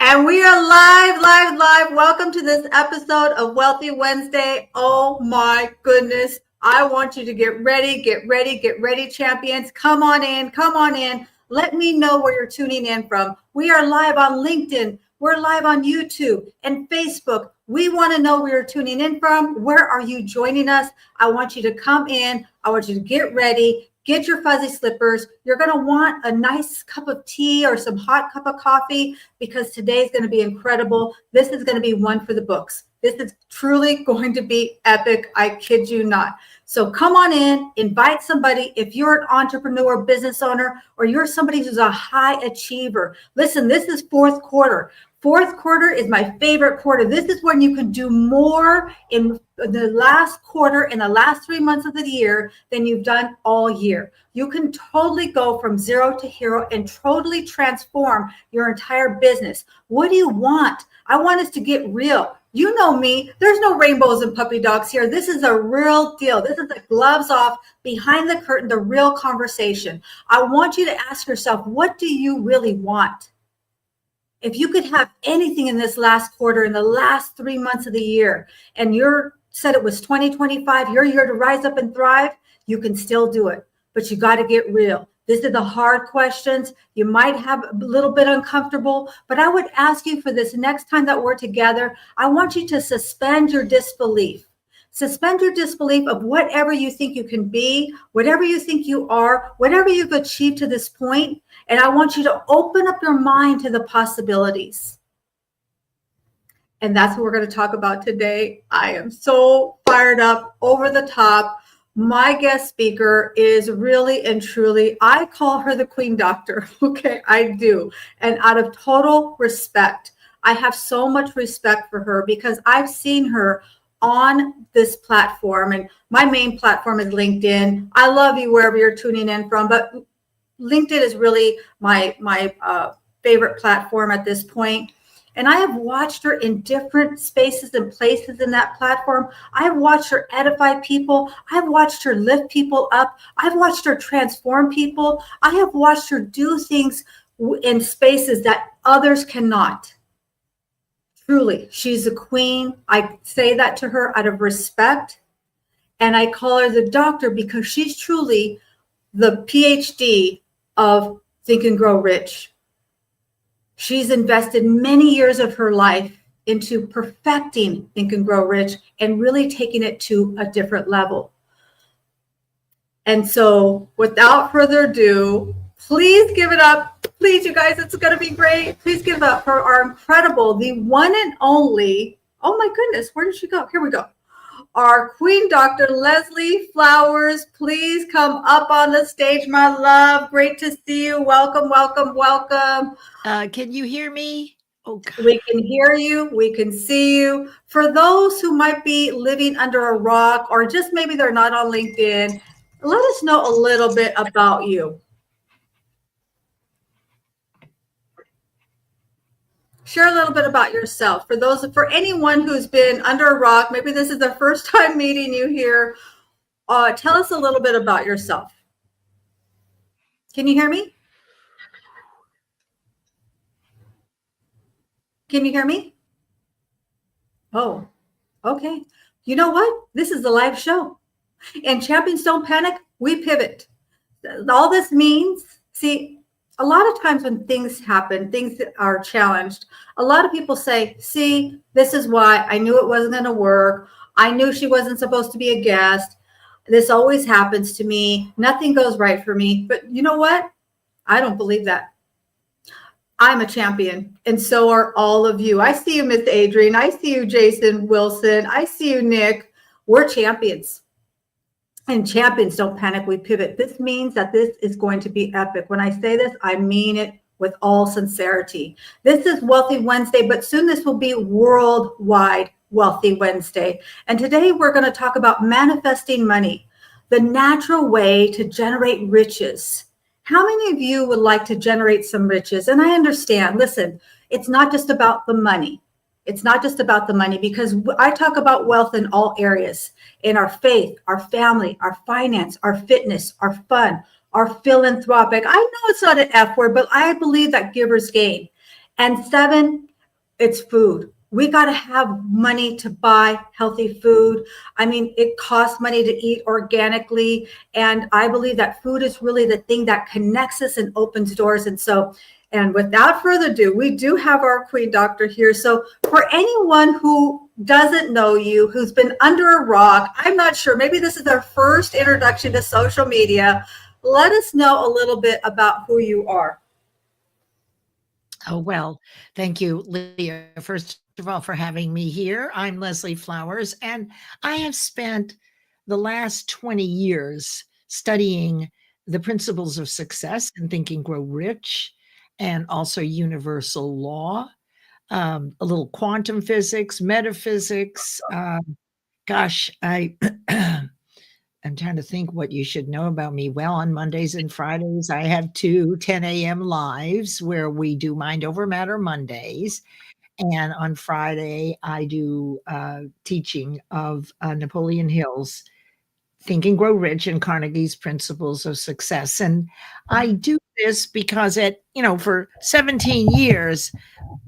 And we are live. Welcome to this episode of Wealthy Wednesday. Oh my goodness. I want you to get ready, champions. Come on in. Let me know where you're tuning in from. We are live on LinkedIn. We're live on YouTube and Facebook. We want to know where you're tuning in from. Where are you joining us? I want you to come in. I want you to get ready. Get your fuzzy slippers. You're going to want a nice cup of tea or some hot cup of coffee because today's going to be incredible. This is going to be one for the books. This is truly going to be epic. I kid you not. So come on in, invite somebody. If you're an entrepreneur, business owner, or you're somebody who's a high achiever, listen, this is fourth quarter. Fourth quarter is my favorite quarter. This is when you can do more in the last quarter, in the last 3 months of the year than you've done all year. You can totally go from zero to hero and totally transform your entire business. What do you want? I want us to get real. You know me, there's no rainbows and puppy dogs here. This is a real deal. This is the gloves off, behind the curtain, the real conversation. I want you to ask yourself, what do you really want? If you could have anything in this last quarter, in the last 3 months of the year, and you said it was 2025, your year to rise up and thrive, you can still do it. But you got to get real. This is the hard questions. You might have a little bit uncomfortable, but I would ask you for this next time that we're together, I want you to suspend your disbelief. Suspend your disbelief of whatever you think you can be, whatever you think you are, whatever you've achieved to this point. And I want you to open up your mind to the possibilities. And that's what we're going to talk about today. I am so fired up, over the top. My guest speaker is really and truly, I call her the Queen Doctor. Okay, I do. And out of total respect, I have so much respect for her because I've seen her on this platform, and my main platform is LinkedIn. I love you wherever you're tuning in from, but LinkedIn is really my favorite platform at this point. And I have watched her in different spaces and places in that platform. I've watched her edify people. I've watched her lift people up. I've watched her transform people. I have watched her do things in spaces that others cannot. Truly, she's a queen. I say that to her out of respect. And I call her the doctor because she's truly the PhD of Think and Grow Rich. She's invested many years of her life into perfecting Think and Grow Rich and really taking it to a different level. And so without further ado, please give it up. Please, you guys, it's going to be great. Please give it up for our incredible, the one and only, oh my goodness, where did she go? Here we go. Our Queen Dr. Leslie Flowers. Please come up on the stage, my love. Great to see you. Welcome. Can you hear me? Oh, God. We can hear you. We can see you. For those who might be living under a rock or just maybe they're not on LinkedIn, let us know a little bit about you. Share a little bit about yourself. For anyone who's been under a rock, maybe this is their first time meeting you here. Tell us a little bit about yourself. Can you hear me? Can you hear me? Oh, okay. You know what? This is a live show. And Champions Don't Panic, we pivot. All this means, see, a lot of times when things happen, things that are challenged, a lot of people say, see, this is why I knew it wasn't going to work. I knew she wasn't supposed to be a guest. This always happens to me. Nothing goes right for me. But you know what? I don't believe that. I'm a champion, and so are all of you. I see you, Miss Adrian. I see you, Jason Wilson. I see you, Nick. We're champions. And champions don't panic, we pivot. This means that this is going to be epic. When I say this, I mean it with all sincerity. This is Wealthy Wednesday, but soon this will be worldwide Wealthy Wednesday. And today we're going to talk about manifesting money, the natural way to generate riches. How many of you would like to generate some riches? And I understand, listen, it's not just about the money. It's not just about the money, because I talk about wealth in all areas, in our faith, our family, our finance, our fitness, our fun, our philanthropic. I know it's not an F word, but I believe that givers gain. And 7, It's food. We got to have money to buy healthy food. I mean, it costs money to eat organically. And I believe that food is really the thing that connects us and opens doors. And so, and without further ado, we do have our queen doctor here. So for anyone who doesn't know you, who's been under a rock, I'm not sure, maybe this is their first introduction to social media. Let us know a little bit about who you are. Oh, well, thank you, Leah, first of all, for having me here. I'm Leslie Flowers, and I have spent the last 20 years studying the principles of success in Think and Grow Rich, and also universal law, a little quantum physics, metaphysics. I'm trying to think what you should know about me. Well, on Mondays and Fridays, I have 2 10 a.m. lives where we do Mind Over Matter Mondays. And on Friday, I do teaching of Napoleon Hill's Think and Grow Rich and Carnegie's Principles of Success. And I do this because for 17 years,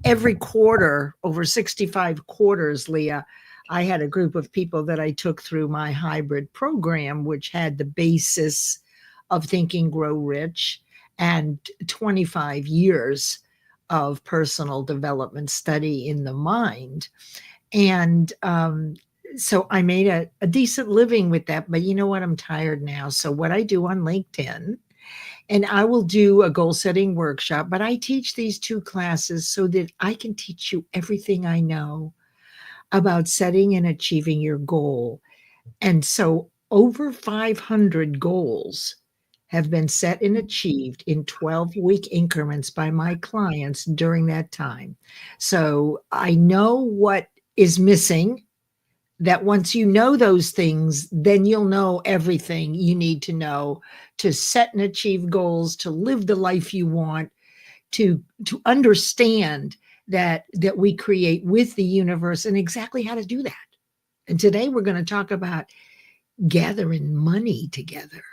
every quarter, over 65 quarters, Leah, I had a group of people that I took through my hybrid program, which had the basis of Think and Grow Rich and 25 years of personal development study in the mind. And so I made a decent living with that. But you know what? I'm tired now. So what I do on LinkedIn, and I will do a goal setting workshop, but I teach these 2 classes so that I can teach you everything I know about setting and achieving your goal. And so over 500 goals have been set and achieved in 12-week increments by my clients during that time. So I know what is missing, that once you know those things, then you'll know everything you need to know to set and achieve goals, to live the life you want, to understand that we create with the universe and exactly how to do that. And today we're going to talk about gathering money together.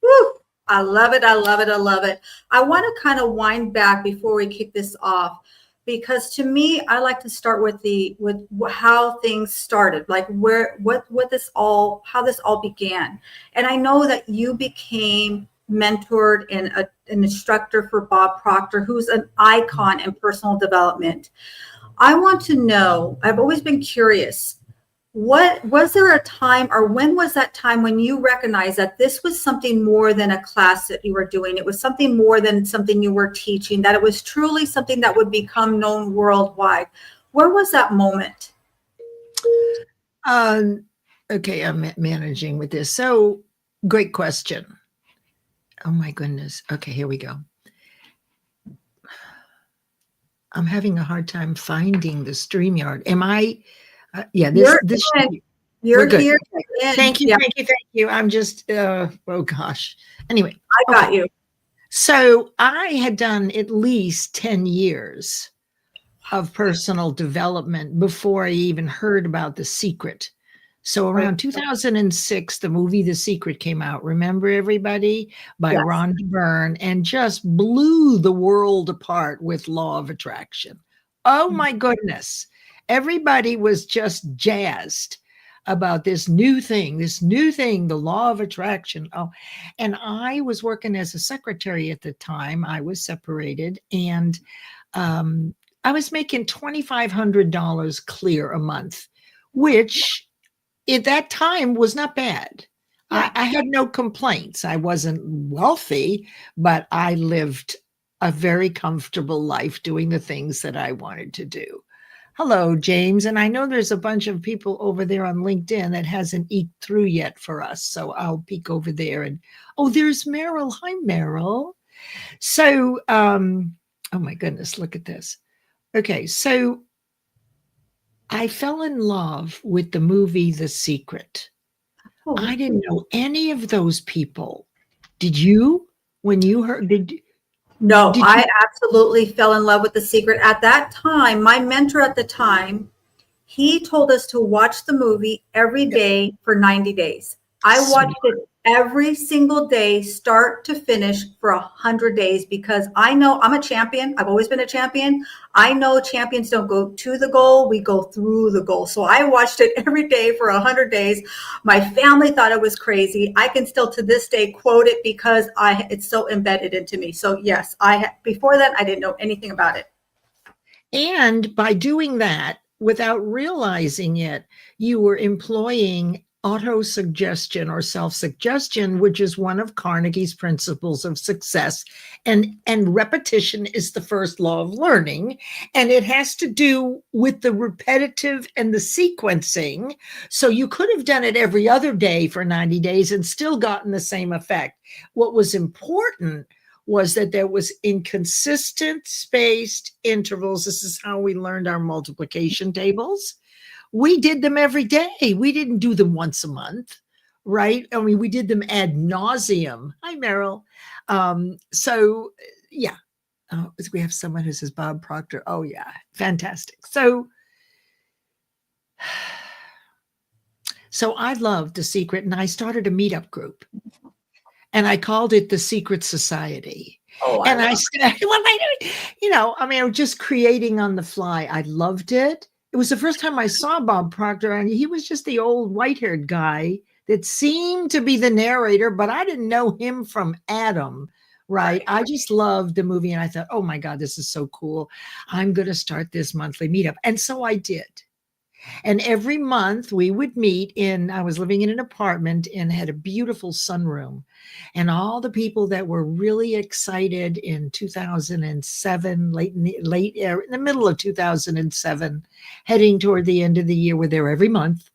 Woo! I love it. I love it. I love it. I want to kind of wind back before we kick this off, because to me, I like to start with how things started, like how this all began. And I know that you became mentored and an instructor for Bob Proctor, who's an icon in personal development. I want to know, I've always been curious, what was there a time, or when was that time when you recognized that this was something more than a class that you were doing? It was something more than something you were teaching, that it was truly something that would become known worldwide. Where was that moment? Okay, I'm managing with this. So great question. Oh my goodness. Okay, here we go. I'm having a hard time finding the StreamYard. Am I? You're good. here. Thank you, thank you. I'm just, oh gosh. Anyway. I got you. So I had done at least 10 years of personal development before I even heard about The Secret. So around 2006, the movie The Secret came out. Remember, everybody? By Rhonda Byrne, and just blew the world apart with Law of Attraction. Oh my goodness. Everybody was just jazzed about this new thing, the Law of Attraction. Oh, and I was working as a secretary at the time. I was separated, and I was making $2,500 clear a month, which at that time was not bad. I had no complaints. I wasn't wealthy, but I lived a very comfortable life doing the things that I wanted to do. Hello, James. And I know there's a bunch of people over there on LinkedIn that hasn't eked through yet for us. So I'll peek over there. And there's Meryl. Hi, Meryl. So, oh my goodness, look at this. Okay, so I fell in love with the movie The Secret. I didn't know any of those people. Did you? When you heard? No, I absolutely fell in love with The Secret. At that time, my mentor at the time, he told us to watch the movie every day for 90 days. I watched it every single day, start to finish for 100 days, because I know I'm a champion. I've always been a champion. I know champions don't go to the goal, we go through the goal. So I watched it every day for 100 days. My family thought it was crazy. I can still to this day quote it because it's so embedded into me. So yes, before that I didn't know anything about it. And by doing that, without realizing it, you were employing auto-suggestion or self-suggestion, which is one of Carnegie's principles of success. And repetition is the first law of learning. And it has to do with the repetitive and the sequencing. So you could have done it every other day for 90 days and still gotten the same effect. What was important was that there was inconsistent spaced intervals. This is how we learned our multiplication tables. We did them every day. We didn't do them once a month, right? I mean, we did them ad nauseum. Hi, Meryl. So yeah. Oh, we have someone who says Bob Proctor. Oh yeah, fantastic. So I loved The Secret, and I started a meetup group. And I called it the Secret Society. Oh, and I said, well, I mean, I was just creating on the fly. I loved it. It was the first time I saw Bob Proctor, and he was just the old white-haired guy that seemed to be the narrator, but I didn't know him from Adam, right? I just loved the movie, and I thought, oh my God, this is so cool. I'm going to start this monthly meetup. And so I did. And every month we would meet I was living in an apartment and had a beautiful sunroom. And all the people that were really excited in 2007, in the middle of 2007, heading toward the end of the year, were there every month.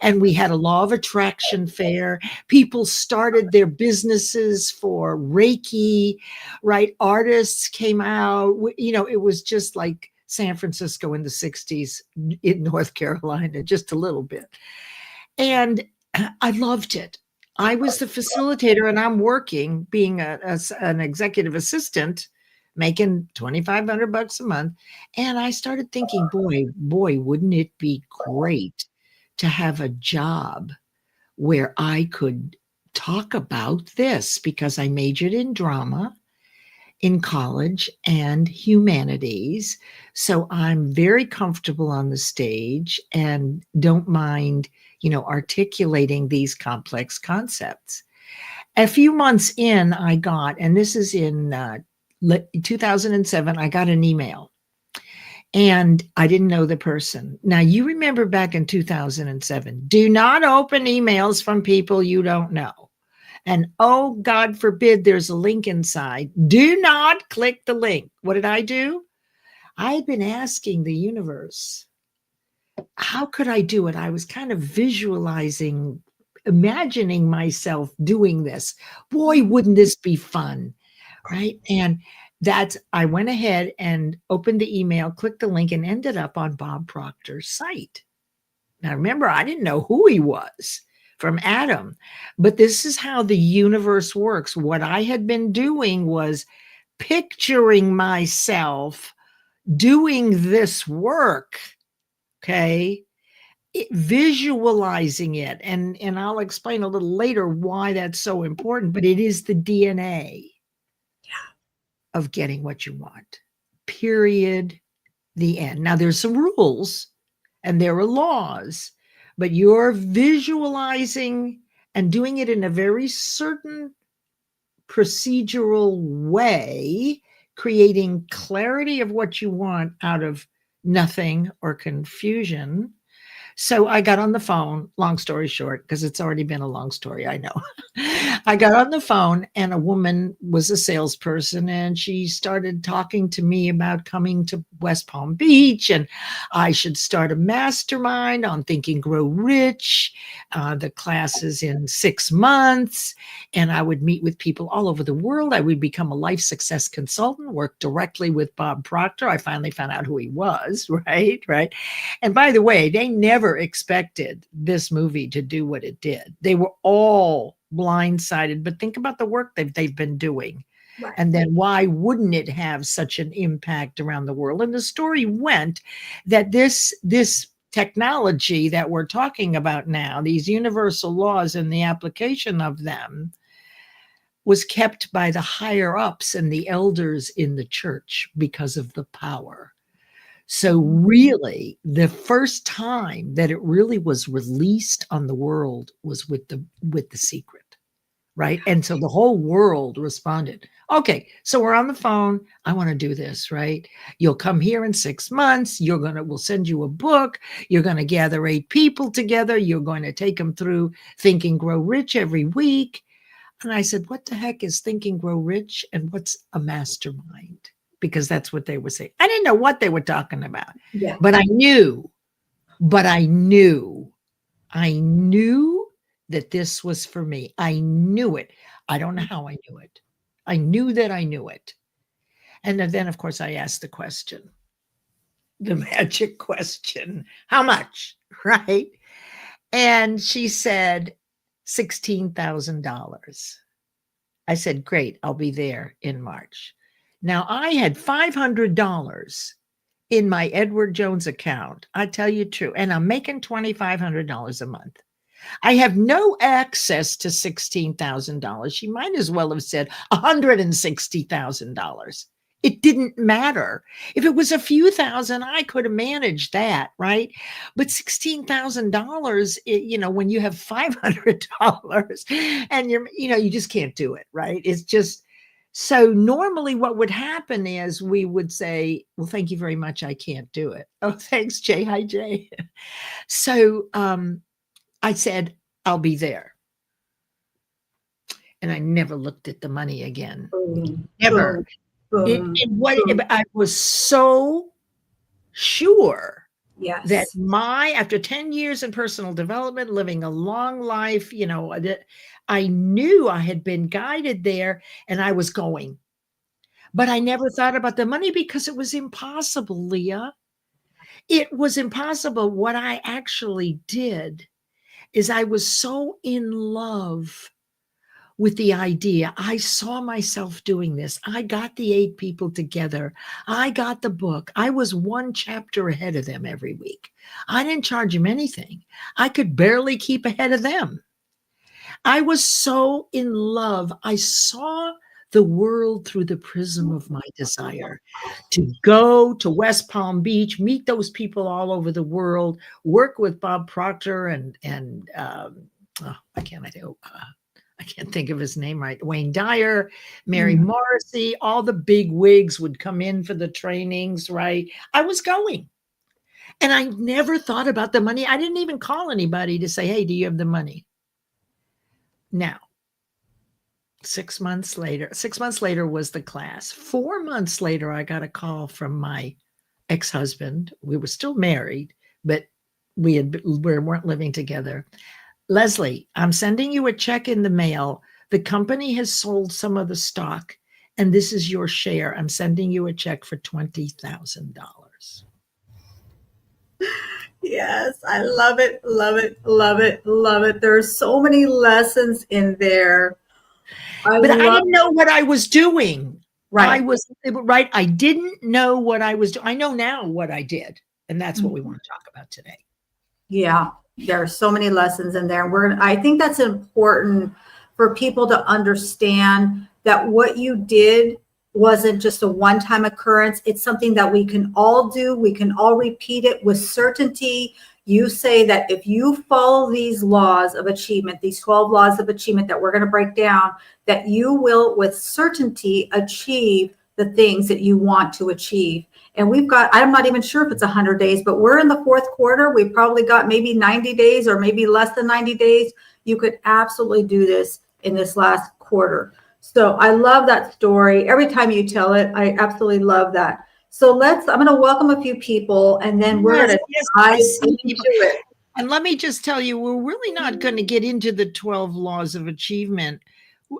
And we had a law of attraction fair. People started their businesses for Reiki, right? Artists came out. It was just like San Francisco in the 60s in North Carolina, just a little bit. And I loved it. I was the facilitator, and I'm working, being an executive assistant, making $2,500 a month. And I started thinking, boy, wouldn't it be great to have a job where I could talk about this, because I majored in drama in college and humanities. So I'm very comfortable on the stage and don't mind, articulating these complex concepts. A few months in, I got, and this is in 2007, I got an email. And I didn't know the person. Now, you remember back in 2007, do not open emails from people you don't know. And oh, God forbid there's a link inside. Do not click the link. What did I do? I had been asking the universe, how could I do it? I was kind of visualizing, imagining myself doing this. Boy, wouldn't this be fun, right? And I went ahead and opened the email, clicked the link, and ended up on Bob Proctor's site. Now, remember, I didn't know who he was from Adam, but this is how the universe works. What I had been doing was picturing myself doing this work, okay? Visualizing it. And I'll explain a little later why that's so important, but it is the DNA of getting what you want. Period. The end. Now, there's some rules and there are laws, but you're visualizing and doing it in a very certain procedural way, creating clarity of what you want out of nothing or confusion. So I got on the phone, long story short, because it's already been a long story, I know. I got on the phone, and a woman was a salesperson, and she started talking to me about coming to West Palm Beach, and I should start a mastermind on Think and Grow Rich. The class is in 6 months, and I would meet with people all over the world. I would become a life success consultant, work directly with Bob Proctor. I finally found out who he was, right? And by the way, they never expected this movie to do what it did. They were all blindsided, but think about the work they've been doing. Right. And then why wouldn't it have such an impact around the world? And the story went that this technology that we're talking about now, these universal laws and the application of them, was kept by the higher ups and the elders in the church because of the power. So really, the first time that it really was released on the world was with the secret, right? And so the whole world responded. Okay, so we're on the phone. I want to do this, right? You'll come here in 6 months. We'll send you a book. You're going to gather 8 people together. You're going to take them through Think and Grow Rich every week. And I said, what the heck is Think and Grow Rich? And what's a mastermind? Because that's what they were saying. I didn't know what they were talking about, but I knew that this was for me. I knew it. I don't know how I knew it. I knew that I knew it. And then, of course, I asked the question, the magic question, how much, right? And she said, $16,000. I said, great, I'll be there in March. Now, I had $500 in my Edward Jones account. I tell you true. And I'm making $2,500 a month. I have no access to $16,000. She might as well have said $160,000. It didn't matter. If it was a few thousand, I could have managed that, right? But $16,000, when you have $500 and you just can't do it, right? It's just, so normally what would happen is we would say, well, thank you very much. I can't do it. Oh, thanks, Jay. Hi, Jay. So I said, I'll be there. And I never looked at the money again. Never. I was so sure that after 10 years in personal development, living a long life, that I knew I had been guided there and I was going. But I never thought about the money because it was impossible, Leah. It was impossible. What I actually did is I was so in love with the idea. I saw myself doing this. I got the 8 people together. I got the book. I was 1 chapter ahead of them every week. I didn't charge them anything. I could barely keep ahead of them. I was so in love. I saw the world through the prism of my desire to go to West Palm Beach, meet those people all over the world, work with Bob Proctor and I can't think of his name right. Wayne Dyer, Mary Morrissey, all the big wigs would come in for the trainings, right? I was going. And I never thought about the money. I didn't even call anybody to say, hey, do you have the money? Now, 6 months later was the class. 4 months later, I got a call from my ex-husband. We were still married, but we weren't living together. Leslie, I'm sending you a check in the mail. The company has sold some of the stock, and this is your share. I'm sending you a check for $20,000. Yes, I love it, love it, love it, love it. There's so many lessons in there. I didn't know what I was doing. Right. I didn't know what I was doing. I know now what I did, and that's what we want to talk about today. Yeah, there are so many lessons in there. I think that's important for people to understand that what you did wasn't just a one-time occurrence. It's something that we can all do. We can all repeat it with certainty. You say that if you follow these laws of achievement, these 12 laws of achievement that we're going to break down, that you will with certainty achieve the things that you want to achieve. And I'm not even sure if it's 100 days, but we're in the 4th quarter. We've probably got maybe 90 days or maybe less than 90 days. You could absolutely do this in this last quarter. So I love that story. Every time you tell it, I absolutely love that. So I'm going to welcome a few people and then we're going to dive into it. And let me just tell you, we're really not going to get into the 12 laws of achievement.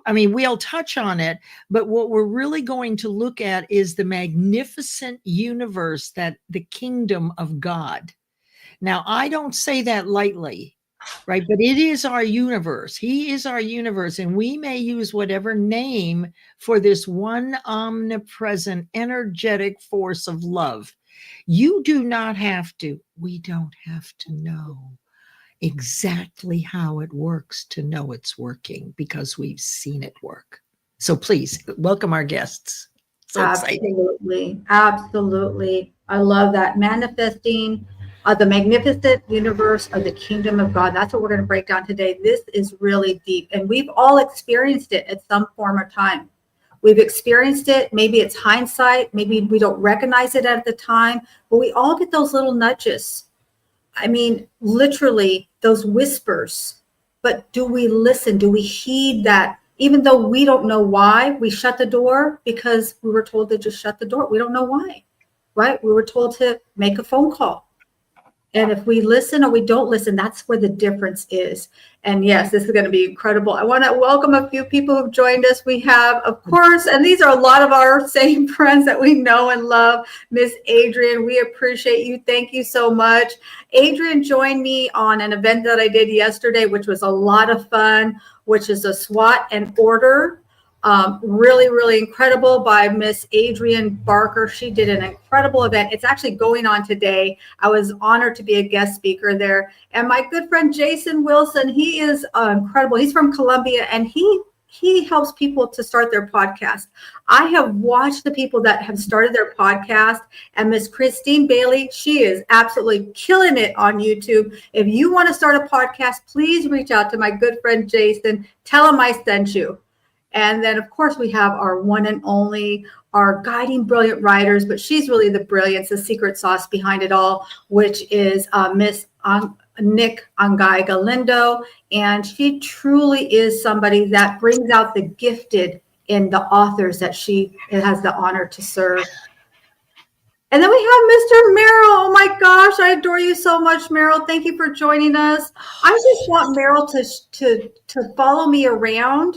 I mean, we'll touch on it, but what we're really going to look at is the magnificent universe, that the kingdom of God. Now, I don't say that lightly, right? But it is our universe. He is our universe. And we may use whatever name for this one omnipresent, energetic force of love. You do not have to, we don't have to know exactly how it works to know it's working because we've seen it work. So please welcome our guests. So exciting. Absolutely. Absolutely. I love that. Manifesting the magnificent universe of the kingdom of God. That's what we're going to break down today. This is really deep, and we've all experienced it at some form or time. We've experienced it. Maybe it's hindsight. Maybe we don't recognize it at the time, but we all get those little nudges. I mean, literally those whispers. But do we listen? Do we heed that? Even though we don't know why, we shut the door because we were told to just shut the door. We don't know why, right? We were told to make a phone call. And if we listen or we don't listen, that's where the difference is. And yes, this is going to be incredible. I want to welcome a few people who've joined us. We have, of course, and these are a lot of our same friends that we know and love. Miss Adrian, we appreciate you. Thank you so much. Adrian joined me on an event that I did yesterday, which was a lot of fun, which is a SWOT and order. Really, really incredible by Miss Adrian Barker. She did an incredible event. It's actually going on today. I was honored to be a guest speaker there. And my good friend Jason Wilson, he is incredible. He's from Colombia, and he helps people to start their podcast. I have watched the people that have started their podcast, and Miss Christine Bailey, she is absolutely killing it on YouTube. If you want to start a podcast, please reach out to my good friend Jason. Tell him I sent you. And then, of course, we have our one and only, our guiding brilliant writers, but she's really the brilliance, the secret sauce behind it all, which is Miss Nick Angai Galindo. And she truly is somebody that brings out the gifted in the authors that she has the honor to serve. And then we have Mr. Merrill. Oh my gosh, I adore you so much, Merrill. Thank you for joining us. I just want Merrill to follow me around.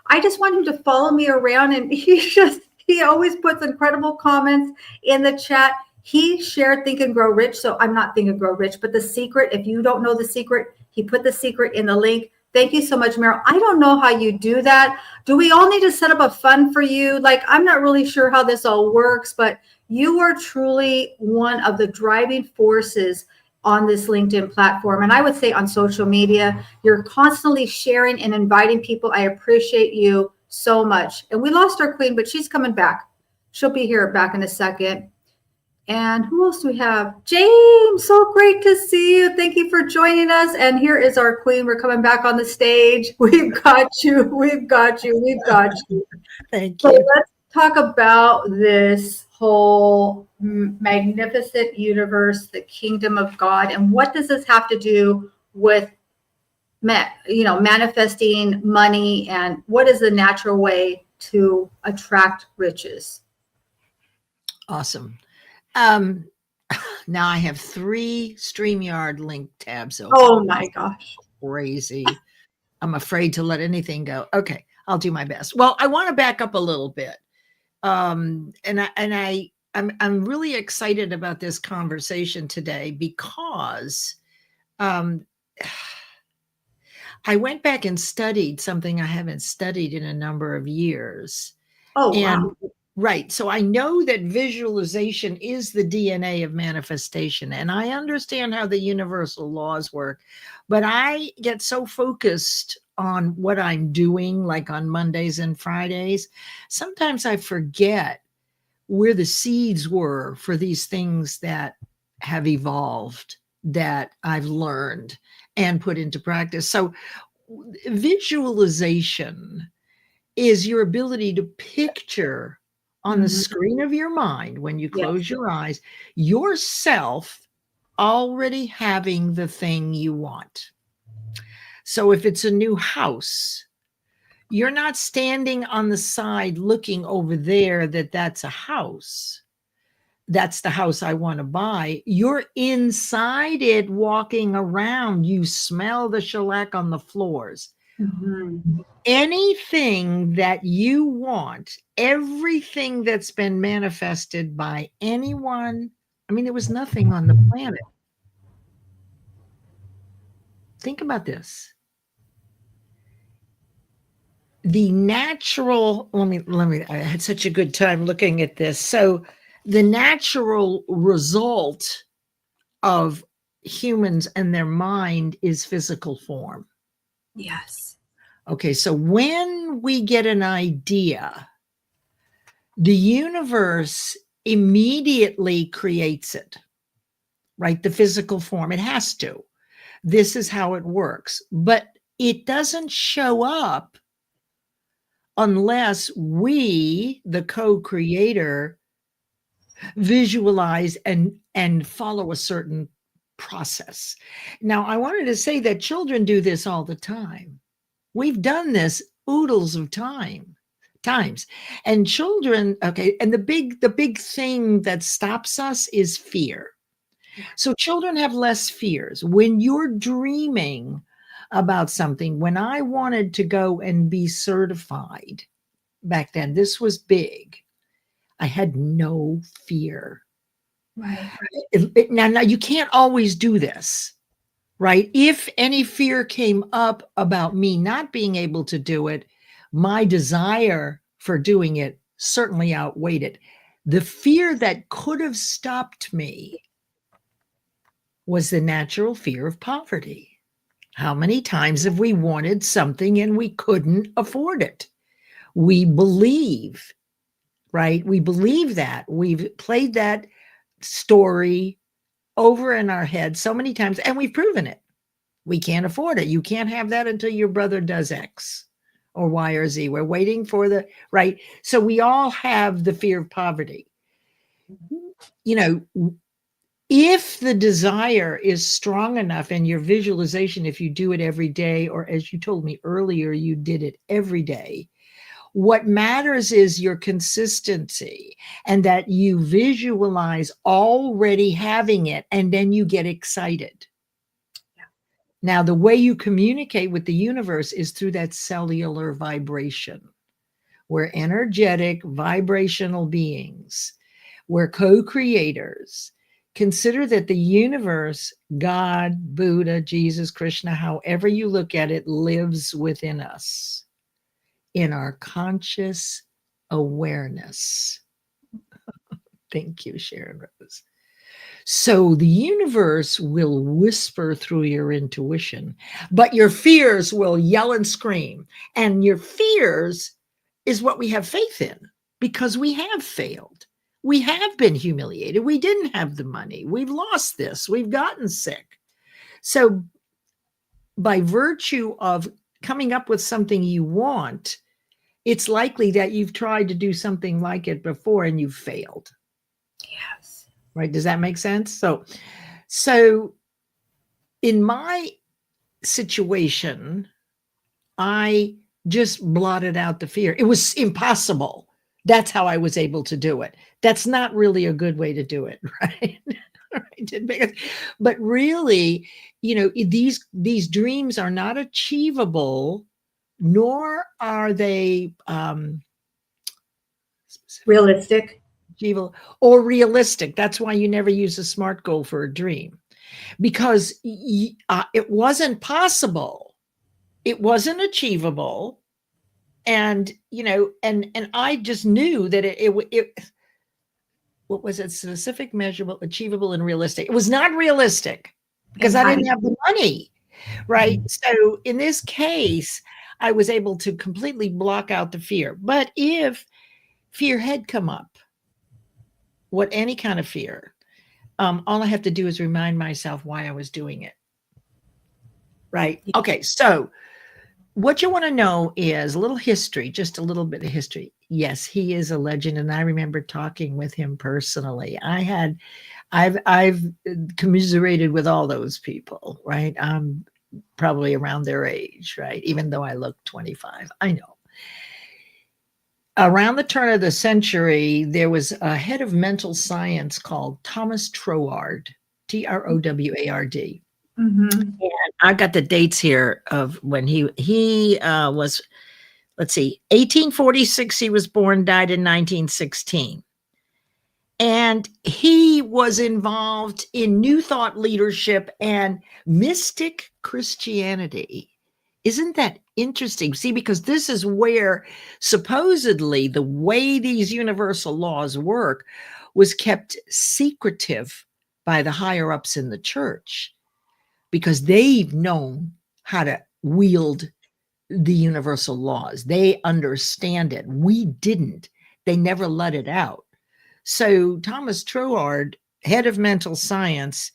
I just want him to follow me around, and he always puts incredible comments in the chat. He shared Think and Grow Rich, so I'm not Think and Grow Rich, but the secret, if you don't know the secret, he put the secret in the link. Thank you so much, Meryl. I don't know how you do that. Do we all need to set up a fund for you? Like, I'm not really sure how this all works, but you are truly one of the driving forces on this LinkedIn platform. And I would say on social media, you're constantly sharing and inviting people. I appreciate you so much. And we lost our queen, but she's coming back. She'll be here back in a second. And who else do we have? James, so great to see you. Thank you for joining us. And here is our queen. We're coming back on the stage. We've got you. We've got you. We've got you. Thank you. So let's talk about this whole magnificent universe, the kingdom of God. And what does this have to do with, manifesting money, and what is the natural way to attract riches? Awesome. Now I have 3 StreamYard link tabs open. Oh my gosh. Crazy. I'm afraid to let anything go. Okay, I'll do my best. Well, I want to back up a little bit. I'm really excited about this conversation today because I went back and studied something I haven't studied in a number of years. Oh, wow. Right. So I know that visualization is the DNA of manifestation, and I understand how the universal laws work, but I get so focused on what I'm doing, like on Mondays and Fridays. Sometimes I forget where the seeds were for these things that have evolved, that I've learned and put into practice. So visualization is your ability to picture on the screen of your mind, when you close your eyes, yourself already having the thing you want. So if it's a new house, you're not standing on the side looking over there that's a house. That's the house I want to buy. You're inside it, walking around. You smell the shellac on the floors. Mm-hmm. Anything that you want, everything that's been manifested by anyone, I mean, there was nothing on the planet. Think about this. The natural, let me, I had such a good time looking at this. So the natural result of humans and their mind is physical form. Yes. Okay, so when we get an idea, the universe immediately creates it, right? The physical form, it has to. This is how it works. But it doesn't show up unless we, the co-creator, visualize and follow a certain process. Now, I wanted to say that children do this all the time. We've done this oodles of times. And children, okay, and the big thing that stops us is fear. So children have less fears. When you're dreaming about something, when I wanted to go and be certified back then, this was big. I had no fear. Right. Now, you can't always do this, right? If any fear came up about me not being able to do it, my desire for doing it certainly outweighed it. The fear that could have stopped me was the natural fear of poverty. How many times have we wanted something and we couldn't afford it? We believe, right? We believe that. We've played that story over in our head so many times, and we've proven it. We can't afford it. You can't have that until your brother does X or Y or Z. We're waiting for the right. So we all have the fear of poverty. You know, if the desire is strong enough and your visualization, if you do it every day, or as you told me earlier, you did it every day, what matters is your consistency and that you visualize already having it and then you get excited. Now, the way you communicate with the universe is through that cellular vibration. We're energetic, vibrational beings. We're co-creators. Consider that the universe, God, Buddha, Jesus, Krishna, however you look at it, lives within us in our conscious awareness. Thank you, Sharon Rose. So the universe will whisper through your intuition, but your fears will yell and scream. And your fears is what we have faith in because we have failed. We have been humiliated. We didn't have the money. We've lost this. We've gotten sick. So by virtue of coming up with something you want, it's likely that you've tried to do something like it before and you've failed. Yes. Right? Does that make sense? So in my situation, I just blotted out the fear. It was impossible. That's how I was able to do it. That's not really a good way to do it, right? But really, you know, these dreams are not achievable, nor are they Realistic. achievable or realistic. That's why you never use a SMART goal for a dream, because it wasn't possible. It wasn't achievable. And, you know, and I just knew that it what was it? Specific, measurable, achievable, and realistic. It was not realistic because I didn't have the money, right? So in this case, I was able to completely block out the fear. But if fear had come up, any kind of fear, all I have to do is remind myself why I was doing it. Right? Okay, so what you want to know is a little history, just a little bit of history. Yes, he is a legend, and I remember talking with him personally. I've commiserated with all those people, right? I'm probably around their age, right? Even though I look 25, I know. Around the turn of the century, there was a head of mental science called Thomas Troward, Troward. Mm-hmm. And I got the dates here of when he was, let's see, 1846 he was born, died in 1916. And he was involved in New Thought leadership and mystic Christianity. Isn't that interesting? See, because this is where supposedly the way these universal laws work, was kept secretive by the higher ups in the church because they've known how to wield the universal laws. They understand it. We didn't. They never let it out. So Thomas Trouard, head of mental science,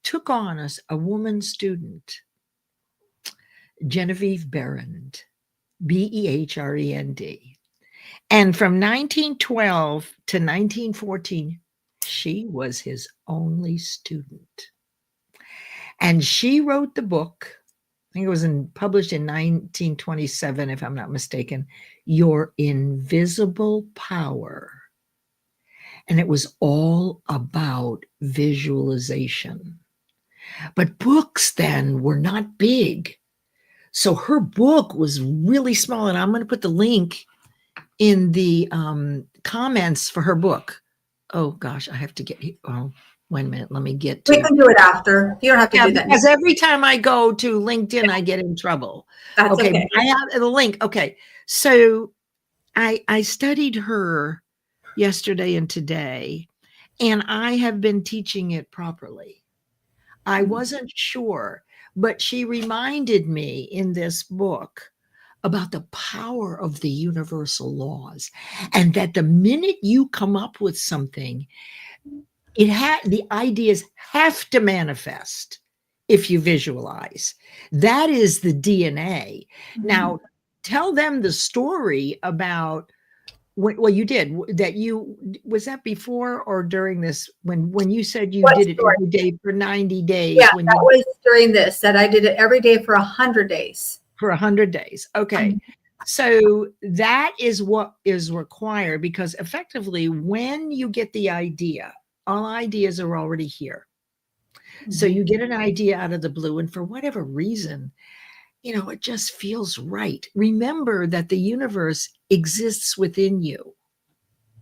took on a woman student, Genevieve Behrend, Behrend. And from 1912 to 1914, she was his only student. And she wrote the book, I think it was published in 1927, if I'm not mistaken, Your Invisible Power. And it was all about visualization. But books then were not big. So her book was really small. And I'm going to put the link in the comments for her book. Oh, gosh, I have to get, oh, wait a minute. Let me get to. We can do it after. You don't have to do that. Because every time I go to LinkedIn, I get in trouble. That's okay. I have the link. Okay. So I studied her yesterday and today, and I have been teaching it properly. I wasn't sure, but she reminded me in this book about the power of the universal laws, and that the minute you come up with something, the ideas have to manifest if you visualize. That is the DNA. Mm-hmm. Now, tell them the story about well, you did that. Was that before or during this? When you said you did it every day for 90 days? Yeah, that was during this. That I did it every day for 100 days. For 100 days. Okay. Mm-hmm. So that is what is required, because effectively, when you get the idea, all ideas are already here. Mm-hmm. So you get an idea out of the blue, and for whatever reason, it just feels right. Remember that the universe exists within you.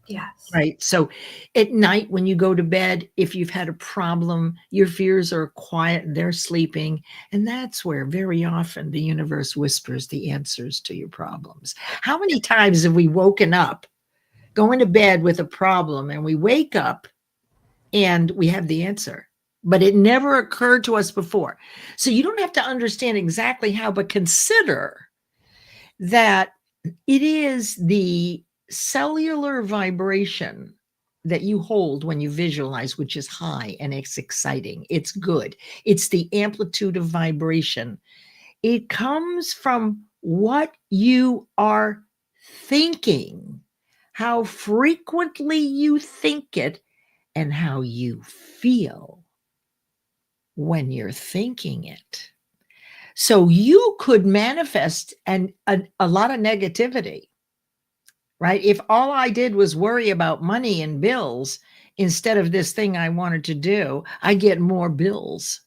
Yes. Right. So at night when you go to bed, if you've had a problem, your fears are quiet and they're sleeping. And that's where very often the universe whispers the answers to your problems. How many times have we woken up going to bed with a problem, and we wake up and we have the answer? But it never occurred to us before. So you don't have to understand exactly how, but consider that it is the cellular vibration that you hold when you visualize, which is high, and it's exciting. It's good. It's the amplitude of vibration. It comes from what you are thinking, how frequently you think it, and how you feel when you're thinking it. So you could manifest a lot of negativity, right? If all I did was worry about money and bills instead of this thing I wanted to do, I get more bills,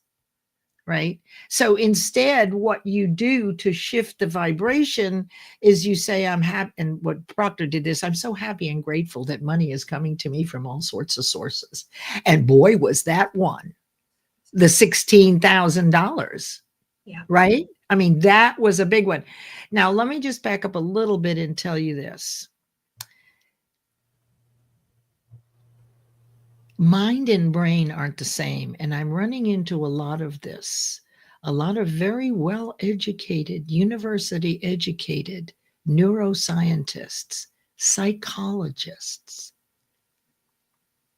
right? So instead, what you do to shift the vibration is you say, I'm happy. And what Proctor did this, I'm so happy and grateful that money is coming to me from all sorts of sources. And boy, was that one. The $16,000. Yeah. Right? I mean, that was a big one. Now, let me just back up a little bit and tell you this. Mind and brain aren't the same. And I'm running into a lot of this. A lot of very well-educated, university-educated neuroscientists, psychologists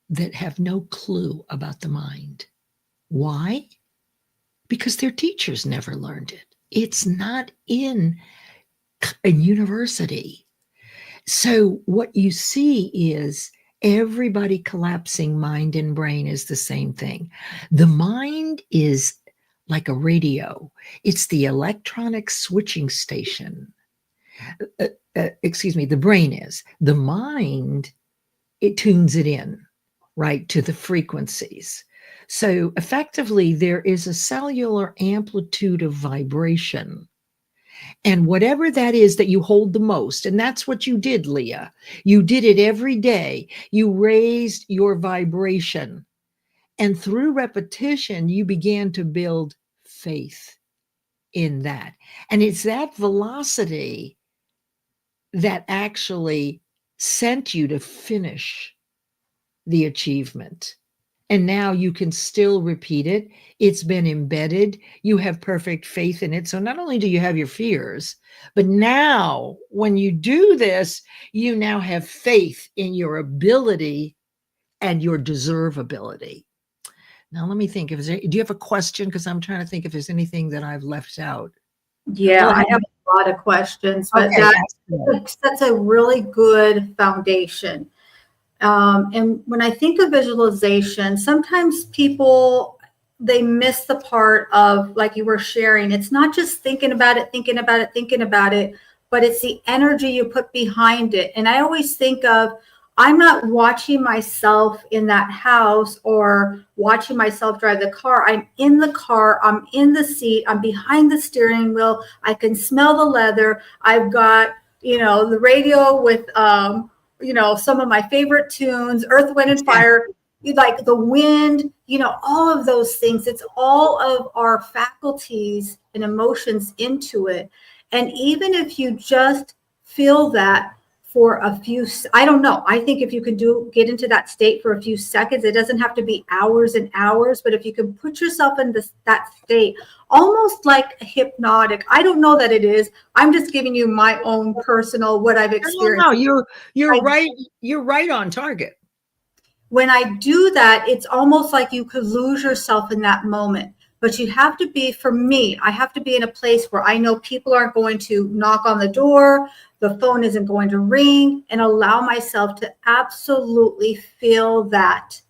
that have no clue about the mind. Why? Because their teachers never learned it. It's not in a university. So what you see is everybody collapsing mind and brain is the same thing. The mind is like a radio. It's the electronic switching station. The brain is. The mind, it tunes it in, right, to the frequencies. So effectively, there is a cellular amplitude of vibration. And whatever that is that you hold the most, and that's what you did, Leah. You did it every day. You raised your vibration. And through repetition, you began to build faith in that. And it's that velocity that actually sent you to finish the achievement. And now you can still repeat it. It's been embedded. You have perfect faith in it. So not only do you have your fears, but now when you do this, you now have faith in your ability and your deservability. Now let me think. Do you have a question? Because I'm trying to think if there's anything that I've left out. Yeah, Go I ahead. have a lot of questions, but Okay. Ask me. that's a really good foundation. And when I think of visualization, sometimes people they miss the part of like you were sharing. It's not just thinking about it, thinking about it, thinking about it, but it's the energy you put behind it. And I always think of I'm not watching myself in that house or watching myself drive the car. I'm in the car, I'm in the seat, I'm behind the steering wheel. I can smell the leather. I've got, the radio with some of my favorite tunes, Earth, Wind, and Fire, like the wind, all of those things. It's all of our faculties and emotions into it. And even if you just feel that for a few, I don't know, I think if you can get into that state for a few seconds, it doesn't have to be hours and hours, but if you can put yourself in that state, almost like hypnotic. I don't know that it is. I'm just giving you my own personal, what I've No, experienced. you're right. You're right on target. When I do that, it's almost like you could lose yourself in that moment. But you have to be, for me, I have to be in a place where I know people aren't going to knock on the door, the phone isn't going to ring, and allow myself to absolutely feel that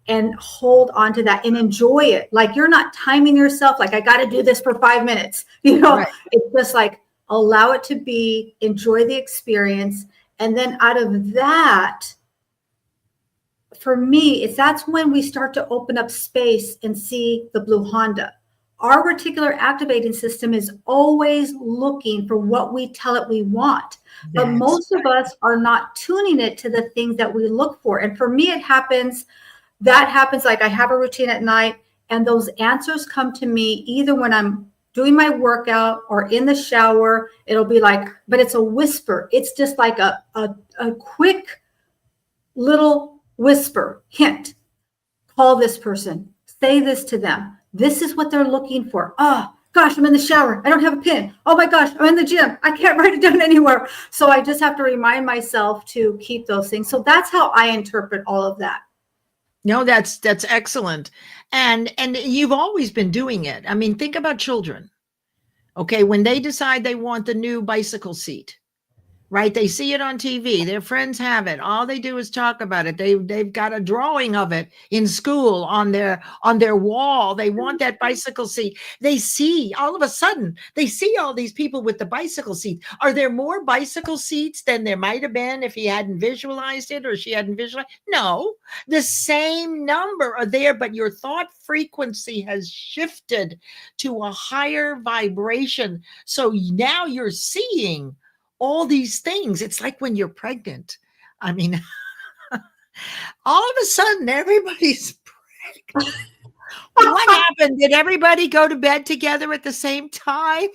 and hold on to that and enjoy it. Like you're not timing yourself, like I got to do this for 5 minutes. Right. It's just like allow it to be, enjoy the experience. And then out of that, for me, that's when we start to open up space and see the blue Honda. Our reticular activating system is always looking for what we tell it we want. But most of us are not tuning it to the things that we look for. And for me, that happens like I have a routine at night, and those answers come to me either when I'm doing my workout or in the shower. It'll be like, but it's a whisper. It's just like a quick little whisper, hint, call this person, say this to them. This is what they're looking for. Oh, gosh, I'm in the shower. I don't have a pen. Oh my gosh, I'm in the gym. I can't write it down anywhere. So I just have to remind myself to keep those things. So that's how I interpret all of that. No, that's excellent. And you've always been doing it. I mean, think about children. Okay, when they decide they want the new bicycle seat, right? They see it on TV. Their friends have it. All they do is talk about it. They've got a drawing of it in school on their wall. They want that bicycle seat. They see all of a sudden they see all these people with the bicycle seat. Are there more bicycle seats than there might have been if he hadn't visualized it or she hadn't visualized? No, the same number are there, but your thought frequency has shifted to a higher vibration. So now you're seeing all these things. It's like when you're pregnant. I mean, all of a sudden, everybody's pregnant. What happened? Did everybody go to bed together at the same time?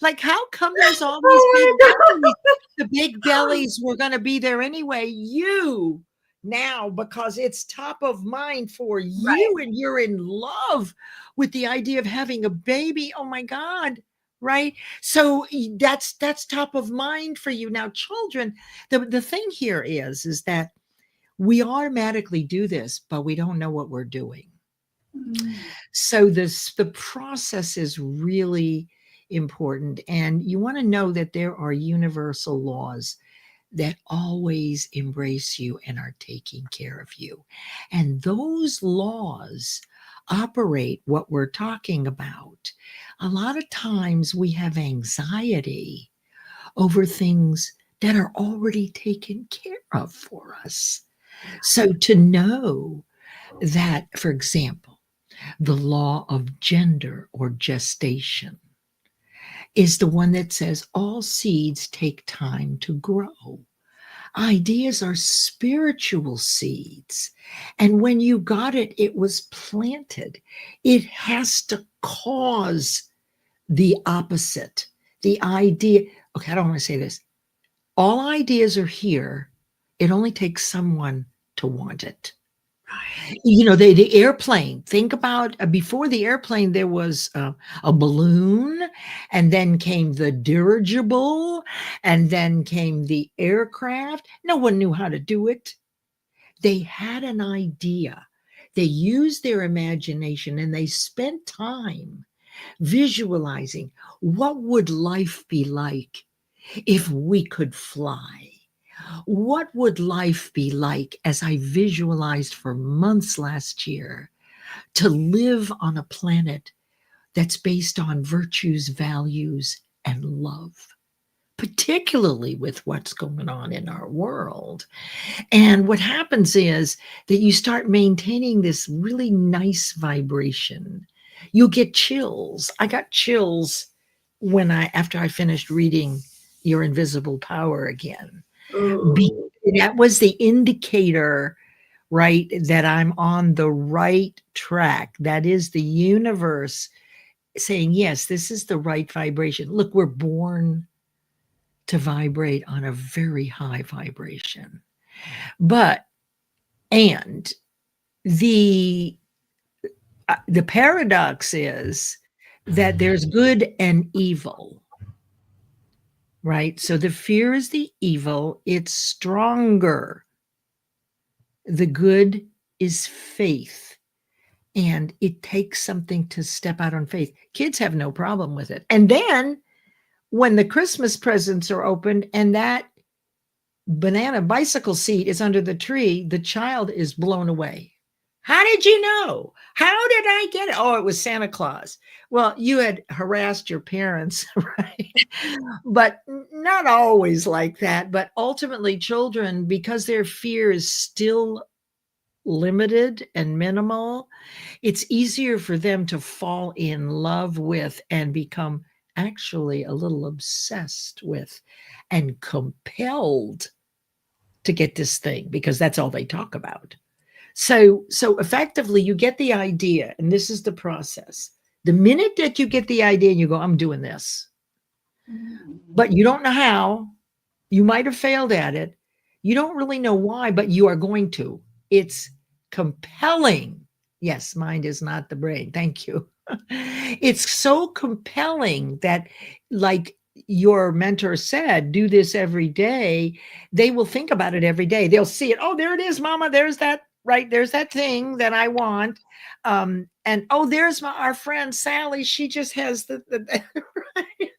Like how come there's all these big bellies? The big bellies were going to be there anyway. You now, because it's top of mind for you, Right. and you're in love with the idea of having a baby. Oh my God. Right. So that's top of mind for you. Now, children, the thing here is that we automatically do this, but we don't know what we're doing. So the process is really important. And you want to know that there are universal laws that always embrace you and are taking care of you. And those laws operate what we're talking about. A lot of times we have anxiety over things that are already taken care of for us. So to know that, for example, the law of gender or gestation is the one that says all seeds take time to grow. Ideas are spiritual seeds. And when you got it, it was planted. It has to cause the opposite. The idea, okay, I don't want to say this. All ideas are here. It only takes someone to want it. Right. The airplane. Think about before the airplane, there was a balloon, and then came the dirigible, and then came the aircraft. No one knew how to do it. They had an idea. They used their imagination and they spent time visualizing what would life be like if we could fly. What would life be like, as I visualized for months last year, to live on a planet that's based on virtues, values, and love, particularly with what's going on in our world? And what happens is that you start maintaining this really nice vibration. You'll get chills. I got chills after I finished reading Your Invisible Power again. Ooh. That was the indicator, right, that I'm on the right track. That is the universe saying, yes, this is the right vibration. Look, we're born to vibrate on a very high vibration. But, and the paradox is that there's good and evil, right? So the fear is the evil, it's stronger. The good is faith. And it takes something to step out on faith. Kids have no problem with it. And then when the Christmas presents are opened and that banana bicycle seat is under the tree, the child is blown away. How did you know? How did I get it? Oh, it was Santa Claus. Well, you had harassed your parents, right? But not always like that. But ultimately, children, because their fear is still limited and minimal, it's easier for them to fall in love with and become actually a little obsessed with and compelled to get this thing, because that's all they talk about. So effectively, you get the idea, and this is the process. The minute that you get the idea and you go, I'm doing this, but you don't know how, you might have failed at it. You don't really know why, but you are going to. It's compelling. Yes, mind is not the brain. Thank you. It's so compelling that, like your mentor said, do this every day. They will think about it every day. They'll see it. Oh, there it is, mama. There's that, right? There's that thing that I want. And oh, there's our friend Sally. She just has the right,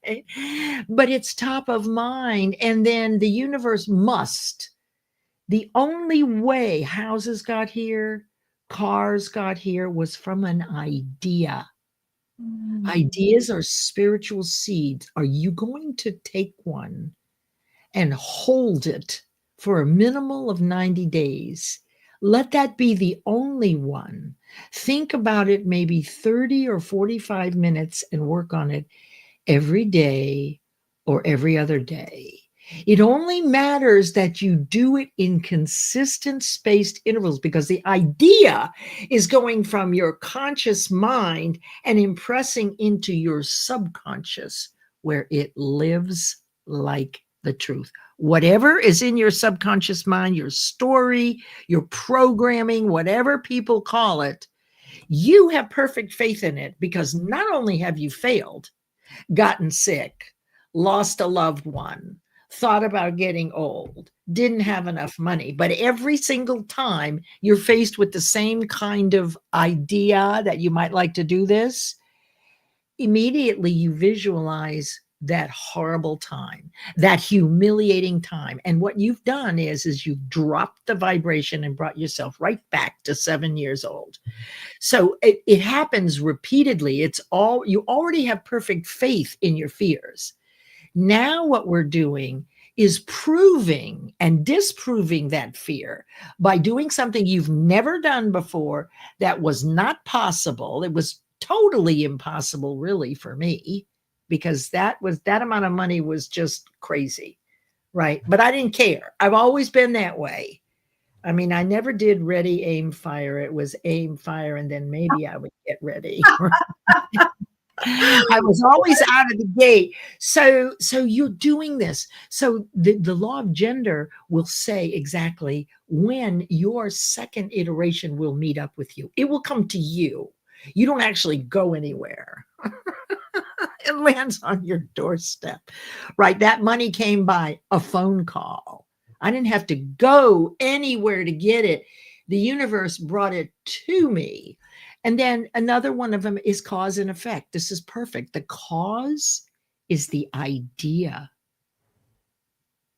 right. But it's top of mind. And then the universe must. The only way houses got here, cars got here, was from an idea. Ideas are spiritual seeds. Are you going to take one and hold it for a minimal of 90 days? Let that be the only one. Think about it maybe 30 or 45 minutes and work on it every day or every other day. It only matters that you do it in consistent spaced intervals, because the idea is going from your conscious mind and impressing into your subconscious, where it lives like the truth. Whatever is in your subconscious mind, your story, your programming, whatever people call it, you have perfect faith in it, because not only have you failed, gotten sick, lost a loved one, thought about getting old, didn't have enough money, but every single time you're faced with the same kind of idea that you might like to do this, immediately you visualize that horrible time, that humiliating time. And what you've done is you've dropped the vibration and brought yourself right back to 7 years old. So it happens repeatedly. You already have perfect faith in your fears. Now what we're doing is proving and disproving that fear by doing something you've never done before, that was not possible. It was totally impossible, really, for me, because that amount of money was just crazy, right? But I didn't care. I've always been that way. I mean, I never did ready, aim, fire. It was aim, fire, and then maybe I would get ready. I was always out of the gate. So you're doing this. So the law of gender will say exactly when your second iteration will meet up with you. It will come to you. You don't actually go anywhere. It lands on your doorstep, right? That money came by a phone call. I didn't have to go anywhere to get it. The universe brought it to me. And then another one of them is cause and effect. This is perfect. The cause is the idea.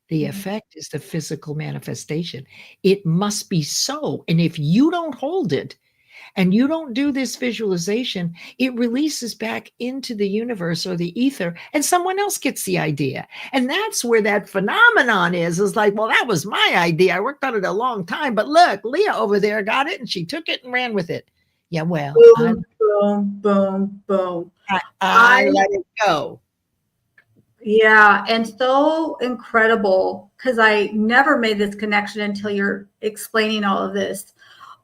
The effect is the physical manifestation. It must be so. And if you don't hold it, and you don't do this visualization, it releases back into the universe or the ether, and someone else gets the idea. And that's where that phenomenon is like, well, that was my idea. I worked on it a long time, but look, Leah over there got it and she took it and ran with it. Yeah, well, Boom, boom, boom, boom. I let it go. Yeah, and so incredible because I never made this connection until you're explaining all of this.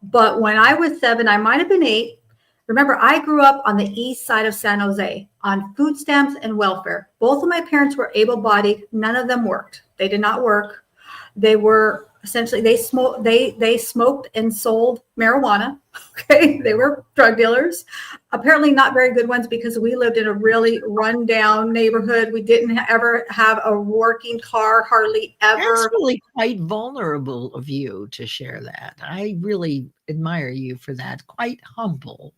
But when I was 7, I might have been 8. Remember, I grew up on the east side of San Jose on food stamps and welfare. Both of my parents were able-bodied. None of them worked. They did not work. They were essentially they smoked and sold marijuana. Okay, they were drug dealers. Apparently not very good ones because we lived in a really rundown neighborhood. We didn't ever have a working car, hardly ever. That's really quite vulnerable of you to share that. I really admire you for that. Quite humble.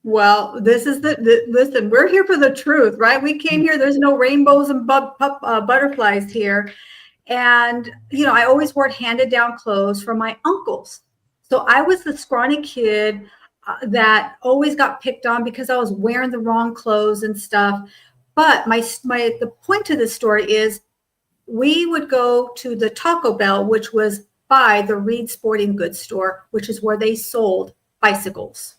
Well, this is listen, we're here for the truth, right? We came here, there's no rainbows and butterflies here. And, I always wore handed down clothes from my uncles. So I was the scrawny kid that always got picked on because I was wearing the wrong clothes and stuff. But the point to this story is we would go to the Taco Bell, which was by the Reed Sporting Goods store, which is where they sold bicycles.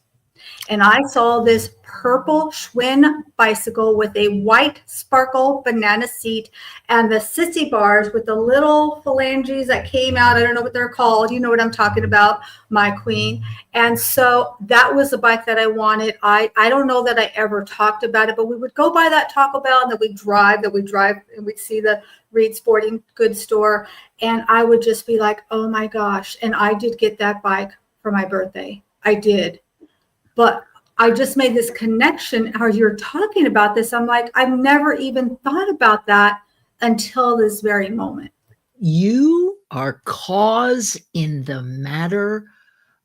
And I saw this purple Schwinn bicycle with a white sparkle banana seat and the sissy bars with the little phalanges that came out. I don't know what they're called. You know what I'm talking about, my queen. And so that was the bike that I wanted. I don't know that I ever talked about it, but we would go by that Taco Bell and then we'd drive and we'd see the Reed Sporting Goods store. And I would just be like, oh my gosh. And I did get that bike for my birthday. I did. But I just made this connection as you're talking about this. I'm like, I've never even thought about that until this very moment. You are cause in the matter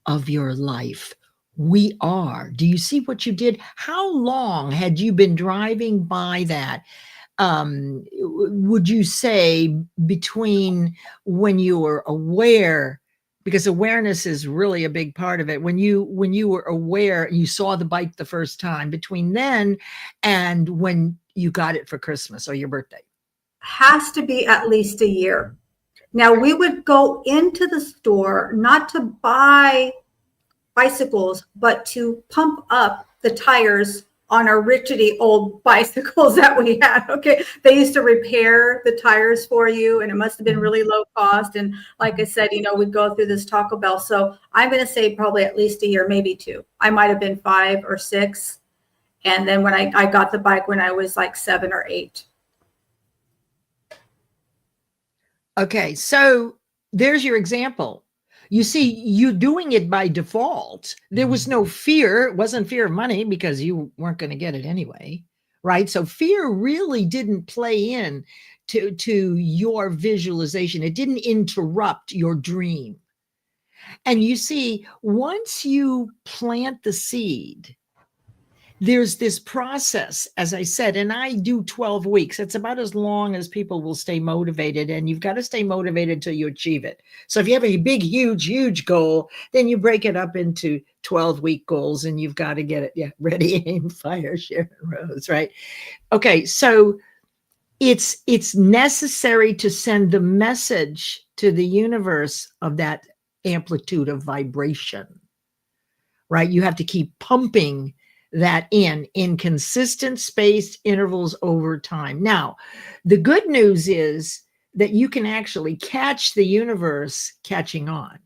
of your life. We are. Do you see what you did? How long had you been driving by that? Would you say between when you were aware, because awareness is really a big part of it, when you were aware, you saw the bike the first time, between then and when you got it for Christmas or your birthday? Has to be at least a year. Now we would go into the store not to buy bicycles, but to pump up the tires on our rickety old bicycles that we had. Okay. They used to repair the tires for you and it must have been really low cost. And like I said, we'd go through this Taco Bell. So I'm going to say probably at least a year, maybe 2. I might've been 5 or 6. And then when I got the bike when I was like 7 or 8. Okay. So there's your example. You see, you're doing it by default. There was no fear. It wasn't fear of money because you weren't going to get it anyway, right? So fear really didn't play in to your visualization. It didn't interrupt your dream. And you see, once you plant the seed, there's this process, as I said, and I do 12 weeks. It's about as long as people will stay motivated, and you've got to stay motivated till you achieve it. So if you have a big, huge goal, then you break it up into 12-week goals, and you've got to get it. Yeah, ready, aim, fire, Sharon Rose, right? Okay, so it's necessary to send the message to the universe of that amplitude of vibration, right? You have to keep pumping that in consistent spaced intervals over time. Now, the good news is that you can actually catch the universe catching on.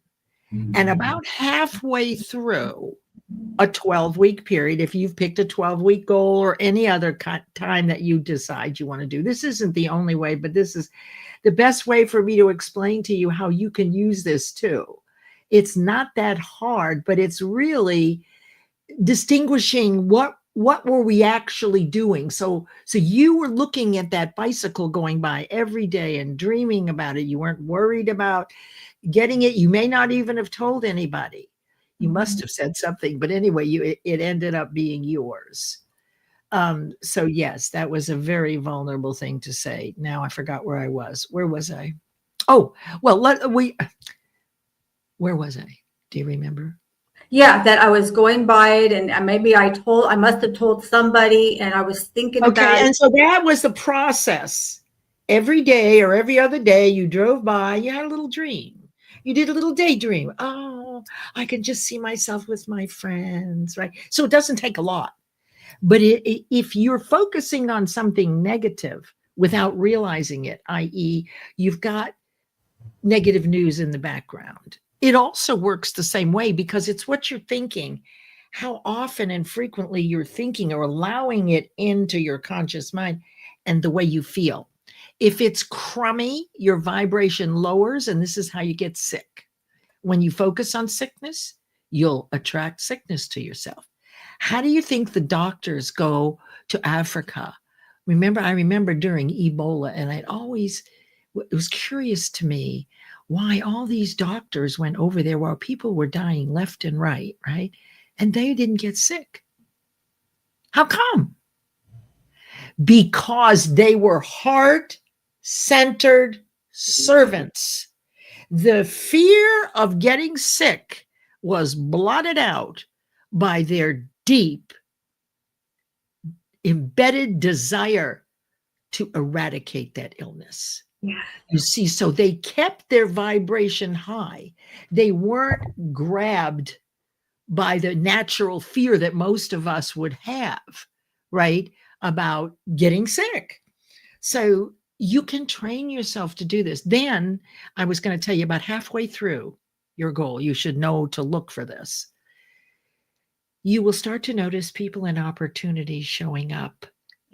Mm-hmm. And about halfway through, a 12-week period. If you've picked a 12-week goal or any other time that you decide you want to do, this isn't the only way, but this is the best way for me to explain to you how you can use this too. It's not that hard, but it's really distinguishing what were we actually doing. So you were looking at that bicycle going by every day and dreaming about it. You weren't worried about getting it. You may not even have told anybody. You must have said something, but anyway, it ended up being yours. So yes, that was a very vulnerable thing to say. Now I forgot where I was. Where was I? Oh, well, where was I? Do you remember? Yeah, that I was going by it, and maybe I must have told somebody, and I was thinking about Okay, it. and so that was the process. Every day or every other day, you drove by, you had a little dream. You did a little daydream. Oh, I can just see myself with my friends, right? So it doesn't take a lot. But if you're focusing on something negative without realizing it, i.e., you've got negative news in the background, it also works the same way because it's what you're thinking, how often and frequently you're thinking or allowing it into your conscious mind, and the way you feel. If it's crummy, your vibration lowers, and this is how you get sick. When you focus on sickness, you'll attract sickness to yourself. How do you think the doctors go to Africa? I remember during Ebola, and it was curious to me why all these doctors went over there while people were dying left and right? And they didn't get sick. How come? Because they were heart-centered servants. The fear of getting sick was blotted out by their deep, embedded desire to eradicate that illness. Yeah. You see, so they kept their vibration high. They weren't grabbed by the natural fear that most of us would have, right? About getting sick. So you can train yourself to do this. Then I was going to tell you about halfway through your goal, you should know to look for this. You will start to notice people and opportunities showing up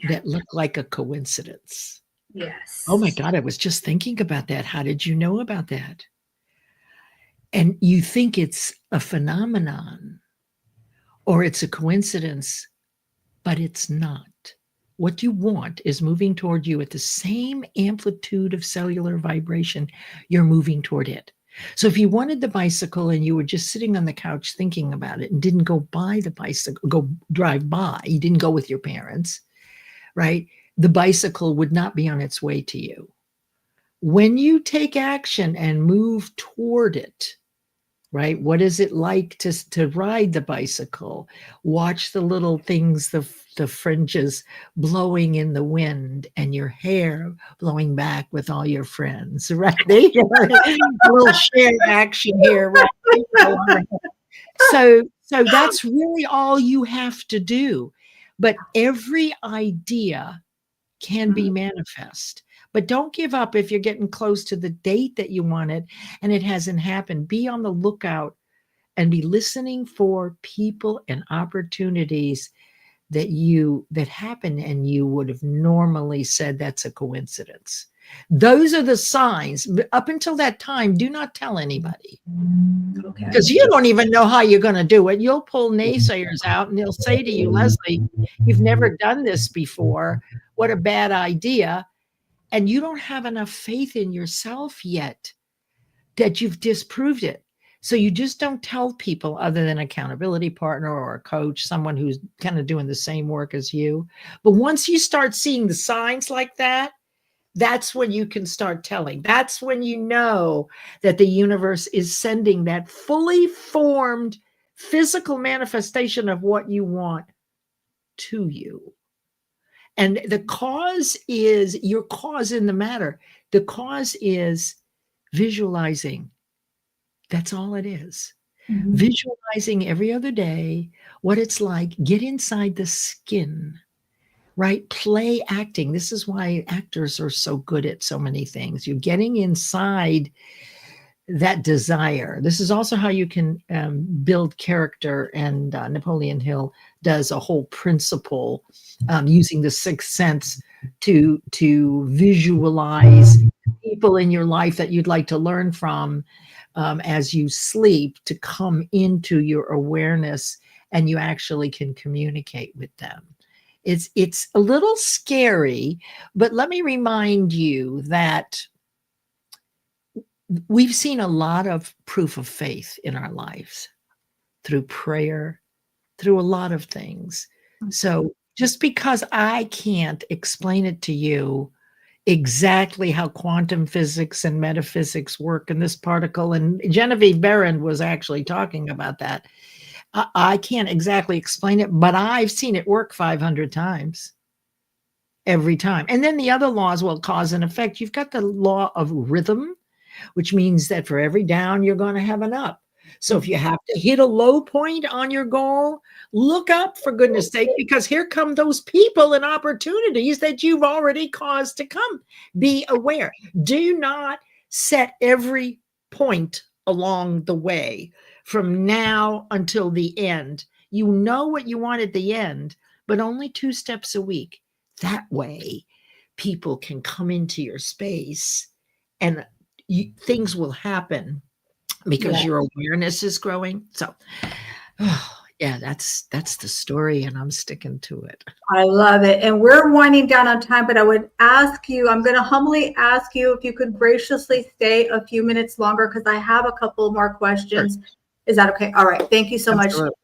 that look like a coincidence. Yes. Oh my God, I was just thinking about that. How did you know about that? And you think it's a phenomenon or it's a coincidence, but it's not. What you want is moving toward you at the same amplitude of cellular vibration you're moving toward it. So if you wanted the bicycle and you were just sitting on the couch thinking about it and didn't go buy the bicycle, go drive by, you didn't go with your parents, right? The bicycle would not be on its way to you. When you take action and move toward it, right? What is it like to ride the bicycle? Watch the little things, the fringes blowing in the wind and your hair blowing back with all your friends, right? We'll share action here, right? So that's really all you have to do. But every idea can be manifest. But don't give up if you're getting close to the date that you want it and it hasn't happened. Be on the lookout and be listening for people and opportunities that happen and you would have normally said that's a coincidence. Those are the signs. But up until that time, do not tell anybody. Okay. Because you don't even know how you're going to do it. You'll pull naysayers out and they'll say to you, Leslie, you've never done this before. What a bad idea. And you don't have enough faith in yourself yet that you've disproved it. So you just don't tell people other than accountability partner or a coach, someone who's kind of doing the same work as you. But once you start seeing the signs like that, that's when you can start telling. That's when you know that the universe is sending that fully formed physical manifestation of what you want to you. And the cause is your cause in the matter. The cause is visualizing. That's all it is. Mm-hmm. Visualizing every other day what it's like. Get inside the skin. Right? Play acting. This is why actors are so good at so many things. You're getting inside that desire. This is also how you can build character. And Napoleon Hill does a whole principle using the sixth sense to visualize people in your life that you'd like to learn from as you sleep, to come into your awareness, and you actually can communicate with them. It's a little scary, but let me remind you that we've seen a lot of proof of faith in our lives through prayer, through a lot of things. So just because I can't explain it to you exactly how quantum physics and metaphysics work in this particle, and Genevieve Barron was actually talking about that. I can't exactly explain it, but I've seen it work 500 times every time. And then the other laws, well, cause and effect. You've got the law of rhythm, which means that for every down, you're going to have an up. So if you have to hit a low point on your goal, look up, for goodness sake, because here come those people and opportunities that you've already caused to come. Be aware. Do not set every point along the way from now until the end. You know what you want at the end, but only 2 steps a week. That way, people can come into your space and things will happen because your awareness is growing. So, yeah, that's the story, and I'm sticking to it. I love it. And we're winding down on time, but I would ask you, I'm going to humbly ask you if you could graciously stay a few minutes longer, because I have a couple more questions. Sure. Is that okay? All right. Thank you so Absolutely much.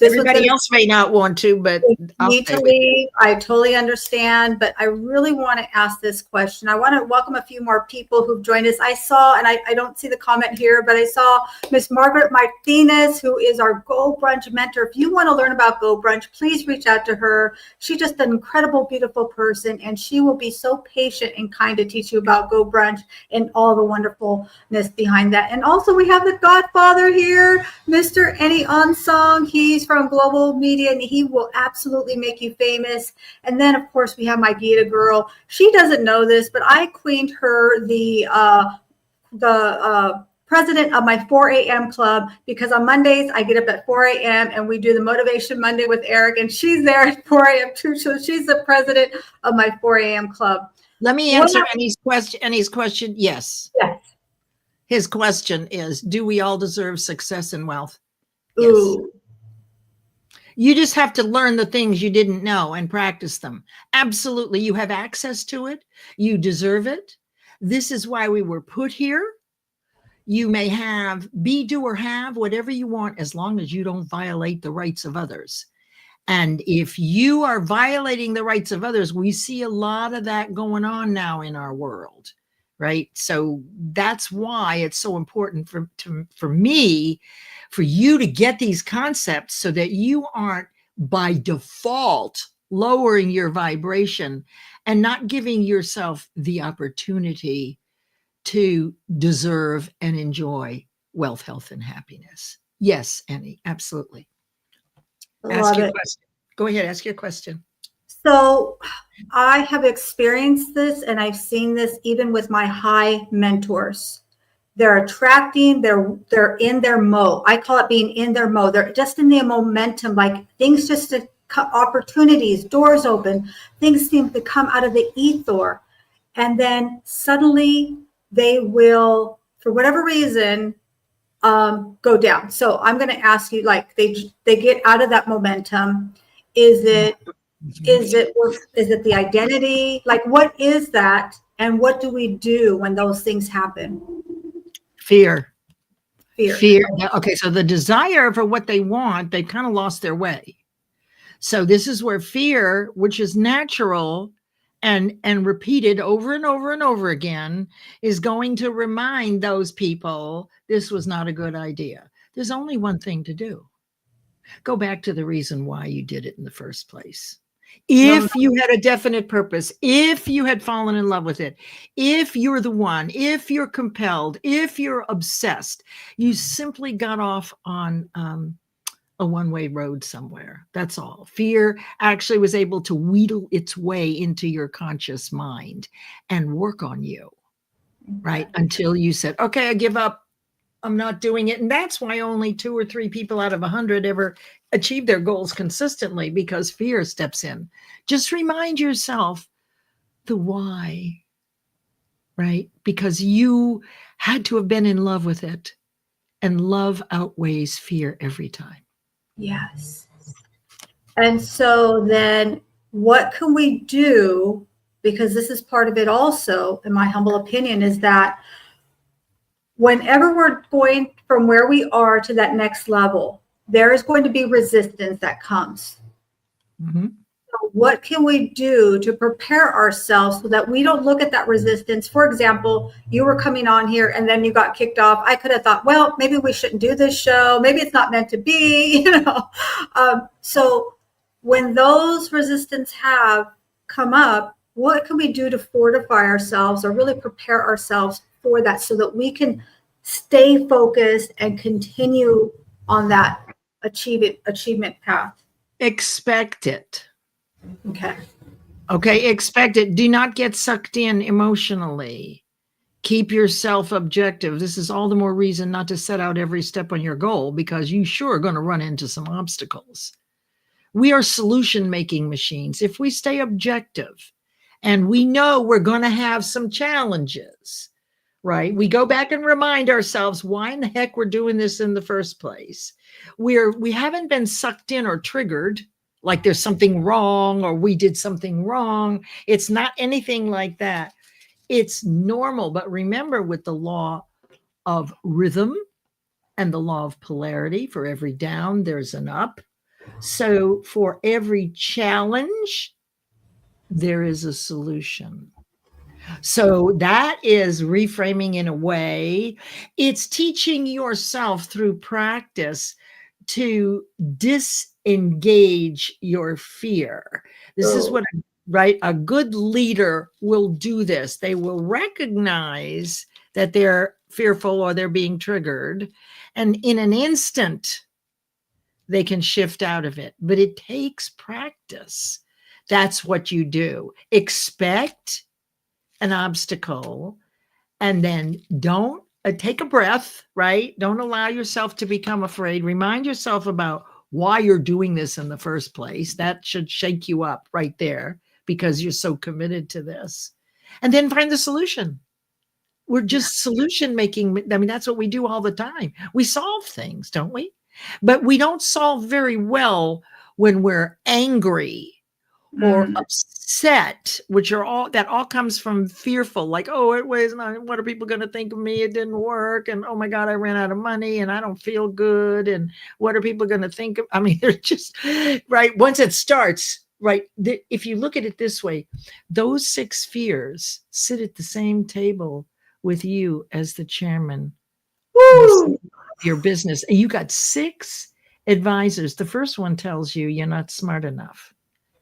Everybody else may not want to, but I'll need to leave. I totally understand, but I really want to ask this question. I want to welcome a few more people who've joined us. I saw, and I don't see the comment here, but I saw Miss Margaret Martinez, who is our Go Brunch mentor. If you want to learn about Go Brunch, please reach out to her. She's just an incredible, beautiful person, and she will be so patient and kind to teach you about Go Brunch and all the wonderfulness behind that. And also, we have the Godfather here, Mr. Eddie Unsong. He's from Global Media, and he will absolutely make you famous. And then, of course, we have my Gita girl. She doesn't know this, but I queened her the president of my 4 a.m. club, because on Mondays I get up at 4 a.m. and we do the Motivation Monday with Eric, and she's there at 4 a.m. too. So she's the president of my 4 a.m. club. Let me answer Annie's question. Yes. Yes. His question is, do we all deserve success and wealth? Ooh. Yes. You just have to learn the things you didn't know and practice them. Absolutely. You have access to it. You deserve it. This is why we were put here. You may have, be, do, or have whatever you want, as long as you don't violate the rights of others. And if you are violating the rights of others, we see a lot of that going on now in our world, right? So that's why it's so important for me, for you to get these concepts, so that you aren't by default lowering your vibration and not giving yourself the opportunity to deserve and enjoy wealth, health, and happiness. Yes, Annie, absolutely. Ask your question. Go ahead, ask your question. So I have experienced this, and I've seen this even with my high mentors. They're attracting, they're in their mode. I call it being in their mode. They're just in the momentum, like things just to opportunities, doors open, things seem to come out of the ether. And then suddenly they will, for whatever reason, go down. So I'm going to ask you, like they get out of that momentum. Is it the identity? Like, what is that? And what do we do when those things happen? Fear. Okay, so the desire for what they want, they've kind of lost their way. So this is where fear, which is natural and repeated over and over and over again, is going to remind those people this was not a good idea. There's only one thing to do. Go back to the reason why you did it in the first place. If you had a definite purpose, if you had fallen in love with it, if you're the one, if you're compelled, if you're obsessed, you simply got off on a one-way road somewhere. That's all. Fear actually was able to wheedle its way into your conscious mind and work on you, right? Until you said, okay, I give up. I'm not doing it. And that's why only 2 or 3 people out of 100 ever achieve their goals consistently, because fear steps in. Just remind yourself the why, right? Because you had to have been in love with it, and love outweighs fear every time. Yes. And so then what can we do? Because this is part of it also, in my humble opinion, is that whenever we're going from where we are to that next level, there is going to be resistance that comes. Mm-hmm. So what can we do to prepare ourselves so that we don't look at that resistance? For example, you were coming on here and then you got kicked off. I could have thought, well, maybe we shouldn't do this show. Maybe it's not meant to be, So when those resistance have come up, what can we do to fortify ourselves or really prepare ourselves for that so that we can stay focused and continue on that achievement path? Expect it. Okay. Okay, expect it. Do not get sucked in emotionally. Keep yourself objective. This is all the more reason not to set out every step on your goal, because you sure are going to run into some obstacles. We are solution-making machines. If we stay objective and we know we're going to have some challenges, right? We go back and remind ourselves why in the heck we're doing this in the first place. We haven't been sucked in or triggered like there's something wrong or we did something wrong. It's not anything like that. It's normal. But remember, with the law of rhythm and the law of polarity, for every down, there's an up. So for every challenge, there is a solution. So that is reframing in a way. It's teaching yourself through practice to disengage your fear. This is what, right? A good leader will do this. They will recognize that they're fearful or they're being triggered. And in an instant, they can shift out of it. But it takes practice. That's what you do. Expect an obstacle, and then don't take a breath, right? Don't allow yourself to become afraid. Remind yourself about why you're doing this in the first place. That should shake you up right there, because you're so committed to this. And then find the solution. We're just solution making. I mean, that's what we do all the time. We solve things, don't we? But we don't solve very well when we're angry or upset, which are all comes from fearful, like, oh, it was not, what are people going to think of me? It didn't work. And oh my God, I ran out of money and I don't feel good. And what are people going to think of? I mean, they're just right. Once it starts, right. If you look at it this way, those 6 fears sit at the same table with you as the chairman of your business. And you got 6 advisors. The first one tells you you're not smart enough.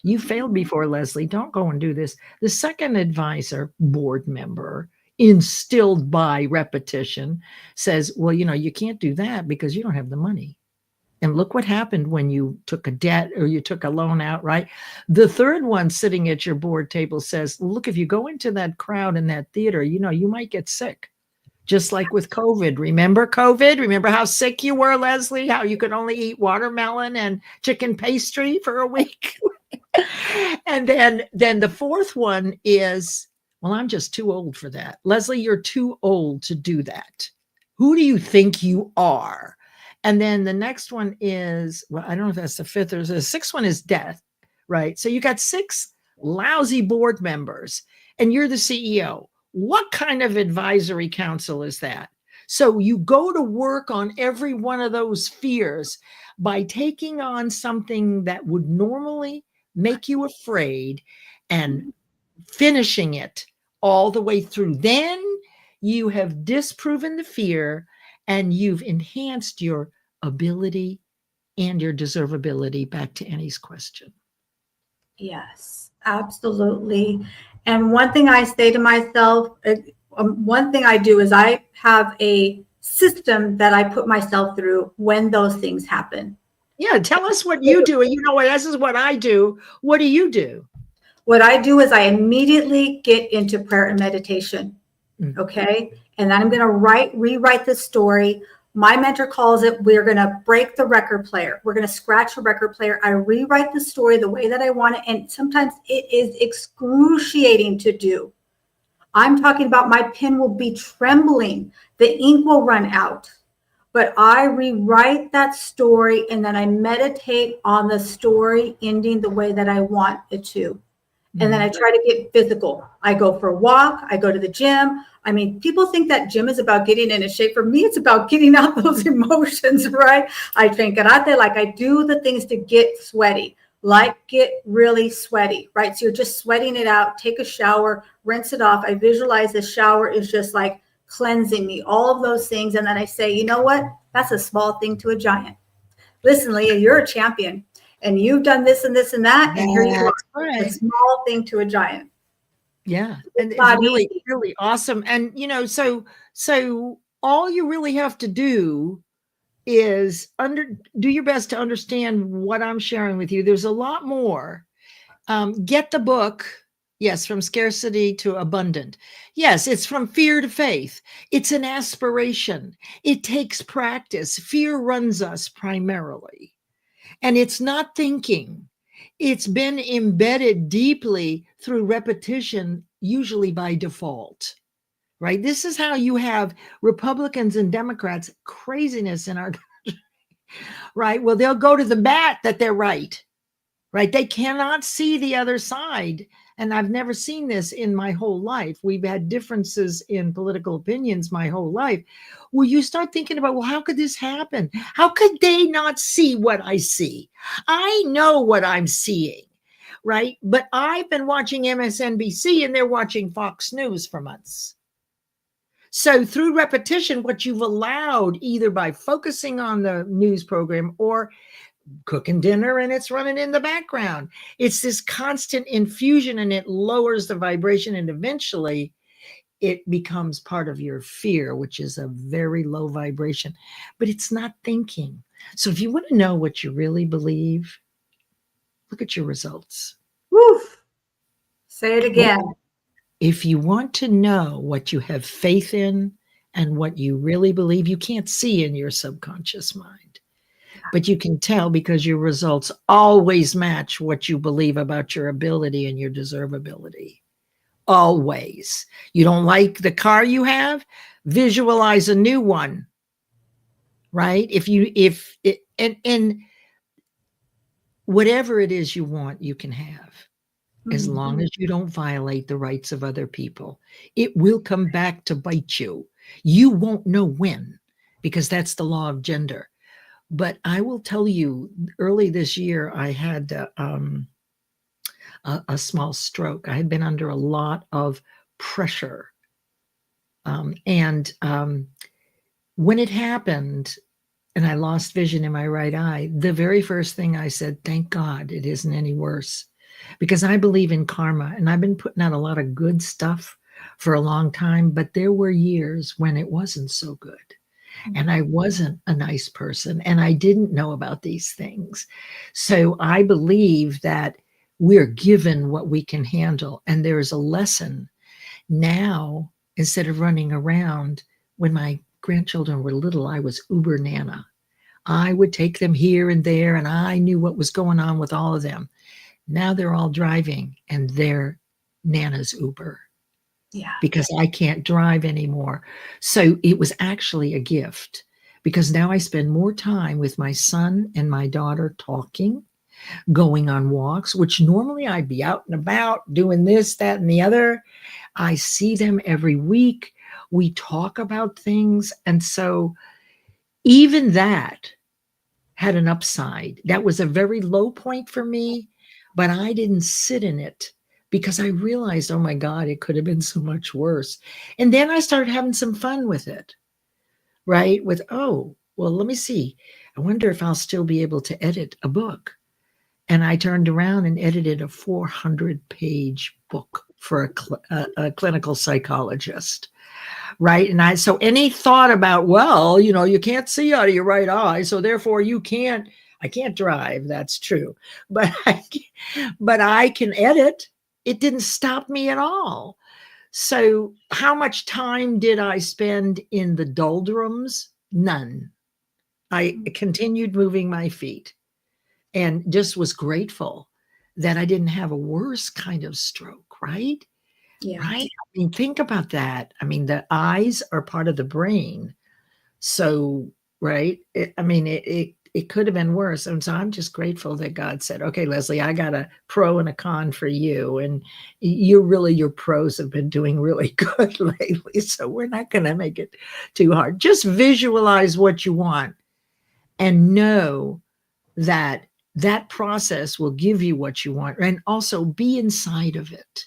You failed before, Leslie. Don't go and do this. The second advisor, board member, instilled by repetition, says, well, you can't do that because you don't have the money. And look what happened when you took a debt or you took a loan out, right? The third one sitting at your board table says, look, if you go into that crowd in that theater, you might get sick. Just like with COVID. Remember COVID? Remember how sick you were, Leslie? How you could only eat watermelon and chicken pastry for a week? And then the fourth one is, well, I'm just too old for that. Leslie, you're too old to do that. Who do you think you are? And then the next one is, well, I don't know if that's the fifth or the sixth one is death, right? So you got 6 lousy board members and you're the CEO. What kind of advisory council is that? So you go to work on every one of those fears by taking on something that would normally make you afraid and finishing it all the way through. Then you have disproven the fear and you've enhanced your ability and your deservability, back to Annie's question. Yes, absolutely. And one thing I say to myself, one thing I do is I have a system that I put myself through when those things happen. Yeah, tell us what you do. And this is what I do. What do you do? What I do is I immediately get into prayer and meditation. Okay. and then I'm going to rewrite the story. My mentor calls it, we're going to break the record player. We're going to scratch the record player. I rewrite the story the way that I want it. And sometimes it is excruciating to do. I'm talking about my pen will be trembling. The ink will run out. But I rewrite that story and then I meditate on the story ending the way that I want it to. And then I try to get physical. I go for a walk. I go to the gym. I mean, people think that gym is about getting into shape. For me, it's about getting out those emotions, right? I train karate, like I do the things to get sweaty, like get really sweaty, right? So you're just sweating it out. Take a shower, rinse it off. I visualize the shower is just like cleansing me, all of those things. And then I say, you know what? That's a small thing to a giant. Listen, Leah, you're a champion. And you've done this and this and that, and here you are, right. a small thing to a giant. Yeah, and it's really, really awesome. And so all you really have to do is do your best to understand what I'm sharing with you. There's a lot more. Get the book. Yes, from scarcity to abundant. Yes, it's from fear to faith. It's an aspiration. It takes practice. Fear runs us primarily. And it's not thinking. It's been embedded deeply through repetition, usually by default, right? This is how you have Republicans and Democrats, craziness in our country, right? Well, they'll go to the bat that they're right? They cannot see the other side. And I've never seen this in my whole life. We've had differences in political opinions my whole life. Well, you start thinking about, well, how could this happen? How could they not see what I see? I know what I'm seeing, right? But I've been watching MSNBC and they're watching Fox News for months. So through repetition, what you've allowed, either by focusing on the news program or cooking dinner and it's running in the background, it's this constant infusion and it lowers the vibration and eventually it becomes part of your fear, which is a very low vibration, but it's not thinking. So if you want to know what you really believe, look at your results. Woof. Say it again. Well, if you want to know what you have faith in and what you really believe, you can't see in your subconscious mind. But you can tell because your results always match what you believe about your ability and your deservability. Always. You don't like the car you have? Visualize a new one, right? And whatever it is you want, you can have. As long as you don't violate the rights of other people. It will come back to bite you. You won't know when, because that's the law of gender. But I will tell you, early this year, I had a small stroke. I had been under a lot of pressure. And when it happened and I lost vision in my right eye, the very first thing I said, thank God it isn't any worse. Because I believe in karma, and I've been putting out a lot of good stuff for a long time, but there were years when it wasn't so good. And I wasn't a nice person and I didn't know about these things. So I believe that we're given what we can handle. And there's a lesson now, instead of running around. When my grandchildren were little, I was uber nana. I would take them here and there and I knew what was going on with all of them. Now they're all driving and they're Nana's Uber. Yeah. Because I can't drive anymore. So it was actually a gift, because now I spend more time with my son and my daughter talking, going on walks, which normally I'd be out and about doing this, that, and the other. I see them every week. We talk about things. And so even that had an upside. That was a very low point for me, but I didn't sit in it because I realized, oh my God, it could have been so much worse. And then I started having some fun with it, right? With, oh, well, let me see. I wonder if I'll still be able to edit a book. And I turned around and edited a 400-page book for a clinical psychologist, right? And so any thought about, well, you can't see out of your right eye, so therefore I can't drive. That's true. But I can edit. It didn't stop me at all. So how much time did I spend in the doldrums? None. I continued moving my feet and just was grateful that I didn't have a worse kind of stroke, right? Yeah. Right? I mean, think about that. I mean, the eyes are part of the brain. So, right? It could have been worse. And so I'm just grateful that God said, okay, Leslie, I got a pro and a con for you. And your pros have been doing really good lately. So we're not going to make it too hard. Just visualize what you want and know that that process will give you what you want, and also be inside of it,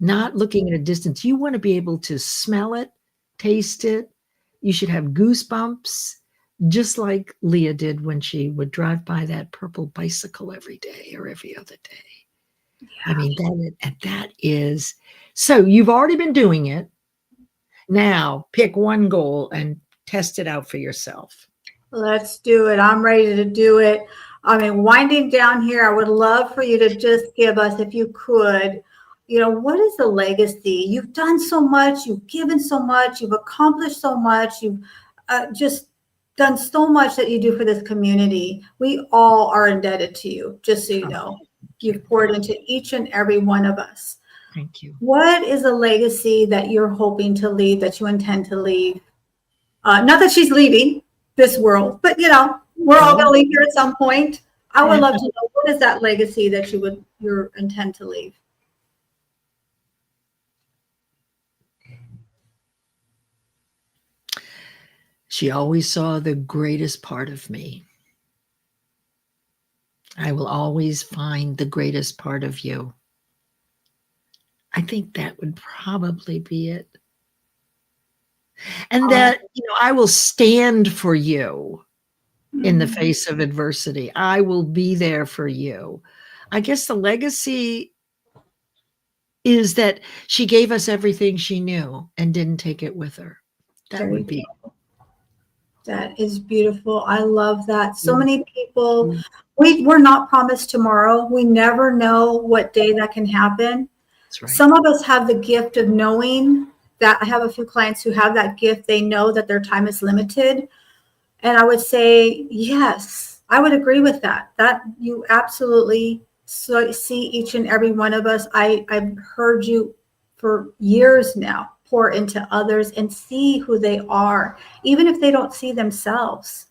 not looking at a distance. You want to be able to smell it, taste it. You should have goosebumps, just like Leah did when she would drive by that purple bicycle every day or every other day. Yeah. I mean, that is, so you've already been doing it. Now pick one goal and test it out for yourself. Let's do it. I'm ready to do it. I mean, winding down here, I would love for you to just give us, if you could, what is the legacy? You've done so much, you've given so much, you've accomplished so much, you've just done so much that you do for this community. We all are indebted to you, just so you know. You've poured into each and every one of us. Thank you. What is a legacy that you're hoping to leave, that you intend to leave? Not that she's leaving this world, but we're all going to leave here at some point. I would love to know, what is that legacy that you intend to leave? She always saw the greatest part of me. I will always find the greatest part of you. I think that would probably be it. And that, I will stand for you in the face of adversity. I will be there for you. I guess the legacy is that she gave us everything she knew and didn't take it with her. That would be. That is beautiful. I love that. So many people, we're not promised tomorrow. We never know what day that can happen. That's right. Some of us have the gift of knowing that. I have a few clients who have that gift. They know that their time is limited. And I would say, yes, I would agree with that. That you absolutely see each and every one of us. I've heard you for years now pour into others and see who they are, even if they don't see themselves.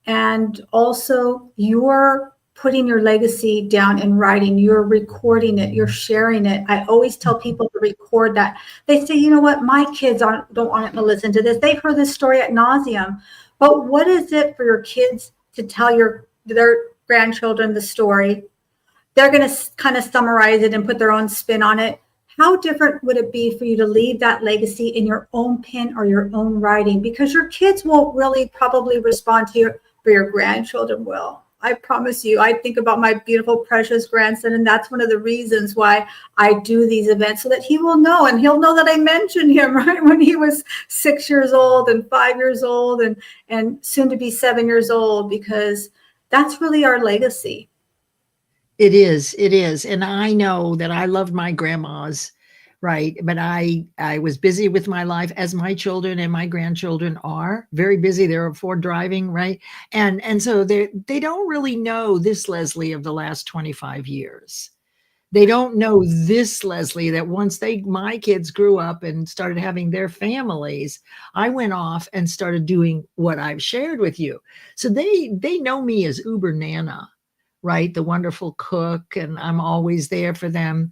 And also, you're putting your legacy down in writing. You're recording it. You're sharing it. I always tell people to record that. They say, you know what? My kids don't want to listen to this. They've heard this story ad nauseum. But what is it for your kids to tell their grandchildren the story? They're going to kind of summarize it and put their own spin on it. How different would it be for you to leave that legacy in your own pen or your own writing? Because your kids won't really probably respond to you, but your grandchildren will. I promise you. I think about my beautiful, precious grandson, and that's one of the reasons why I do these events, so that he will know, and he'll know that I mentioned him, right, when he was 6 years old and 5 years old and soon to be 7 years old, because that's really our legacy. It is. And I know that I loved my grandmas, right? But I was busy with my life, as my children and my grandchildren are very busy. They're for driving, right? And so they don't really know this Leslie of the last 25 years. They don't know this Leslie that once my kids grew up and started having their families, I went off and started doing what I've shared with you. So they know me as Uber Nana, right? The wonderful cook, and I'm always there for them.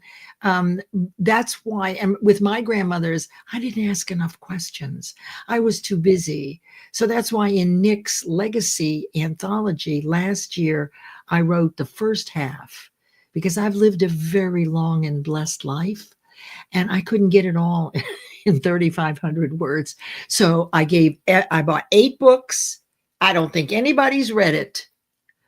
That's why, and with my grandmothers, I didn't ask enough questions. I was too busy. So that's why in Nick's legacy anthology last year, I wrote the first half, because I've lived a very long and blessed life, and I couldn't get it all in 3,500 words. So I bought 8 books. I don't think anybody's read it,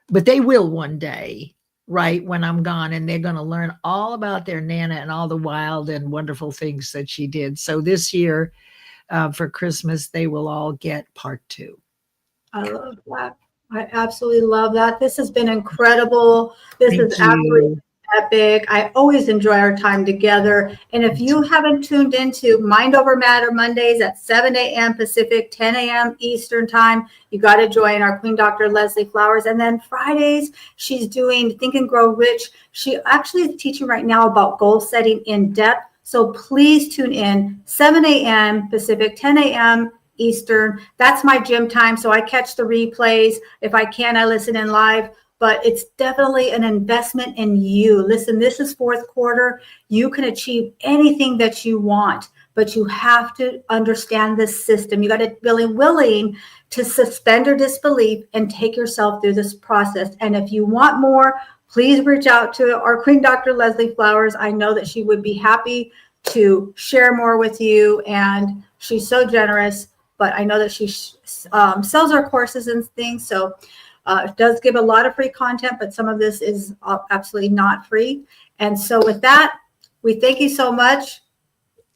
but they will one day, right, when I'm gone, and they're going to learn all about their Nana and all the wild and wonderful things that she did. So this year, for Christmas, they will all get part 2. I love that. I absolutely love that. This has been incredible. This is epic. I always enjoy our time together. And if you haven't tuned into Mind Over Matter Mondays at 7 a.m. Pacific, 10 a.m. Eastern time, you got to join our Queen Dr. Leslie Flowers. And then Fridays, she's doing Think and Grow Rich. She actually is teaching right now about goal setting in depth. So please tune in 7 a.m. Pacific, 10 a.m. Eastern. That's my gym time. So I catch the replays. If I can, I listen in live. But it's definitely an investment in you. Listen, this is fourth quarter. You can achieve anything that you want, but you have to understand this system. You got to be willing to suspend your disbelief and take yourself through this process. And if you want more, please reach out to our Queen Dr. Leslie Flowers. I know that she would be happy to share more with you. And she's so generous, but I know that she sells our courses and things. So it does give a lot of free content, but some of this is absolutely not free. And so with that, we thank you so much.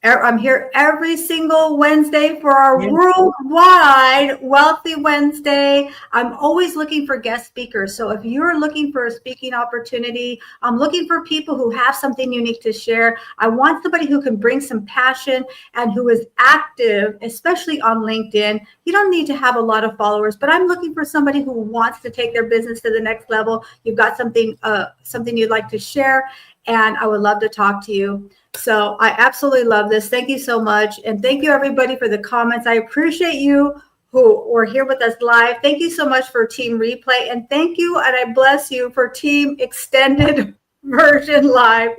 I'm here every single Wednesday for our worldwide Wealthy Wednesday. I'm always looking for guest speakers. So if you're looking for a speaking opportunity, I'm looking for people who have something unique to share. I want somebody who can bring some passion and who is active, especially on LinkedIn. You don't need to have a lot of followers, but I'm looking for somebody who wants to take their business to the next level. You've got something you'd like to share, and I would love to talk to you. So I absolutely love this. Thank you so much. And thank you everybody for the comments. I appreciate you who were here with us live. Thank you so much for Team Replay. And thank you, and I bless you for Team Extended Version Live.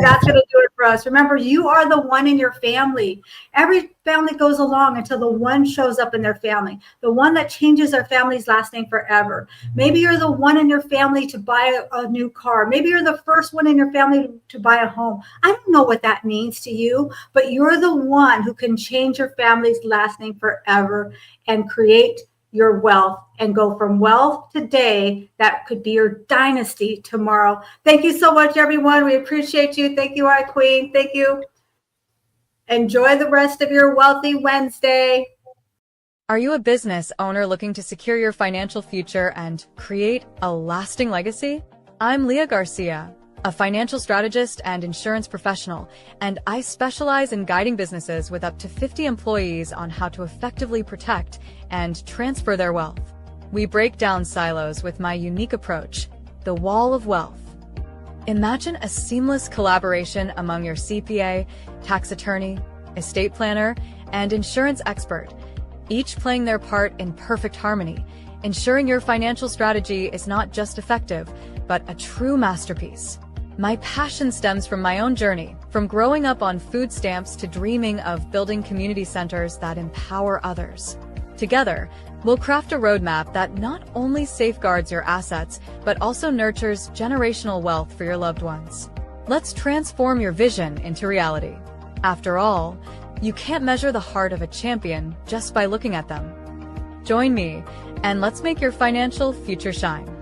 That's going to do it for us. Remember, you are the one in your family. Every family goes along until the one shows up in their family, the one that changes their family's last name forever. Maybe you're the one in your family to buy a new car. Maybe you're the first one in your family to buy a home. I don't know what that means to you, but you're the one who can change your family's last name forever and create your wealth and go from wealth today that could be your dynasty tomorrow. Thank you so much, everyone. We appreciate you. Thank you, our Queen. Thank you. Enjoy the rest of your Wealthy Wednesday. Are you a business owner looking to secure your financial future and create a lasting legacy? I'm Leah Garcia, a financial strategist and insurance professional, and I specialize in guiding businesses with up to 50 employees on how to effectively protect and transfer their wealth. We break down silos with my unique approach, the Wall of Wealth. Imagine a seamless collaboration among your CPA, tax attorney, estate planner, and insurance expert, each playing their part in perfect harmony, ensuring your financial strategy is not just effective, but a true masterpiece. My passion stems from my own journey, from growing up on food stamps to dreaming of building community centers that empower others. Together, we'll craft a roadmap that not only safeguards your assets, but also nurtures generational wealth for your loved ones. Let's transform your vision into reality. After all, you can't measure the heart of a champion just by looking at them. Join me, and let's make your financial future shine.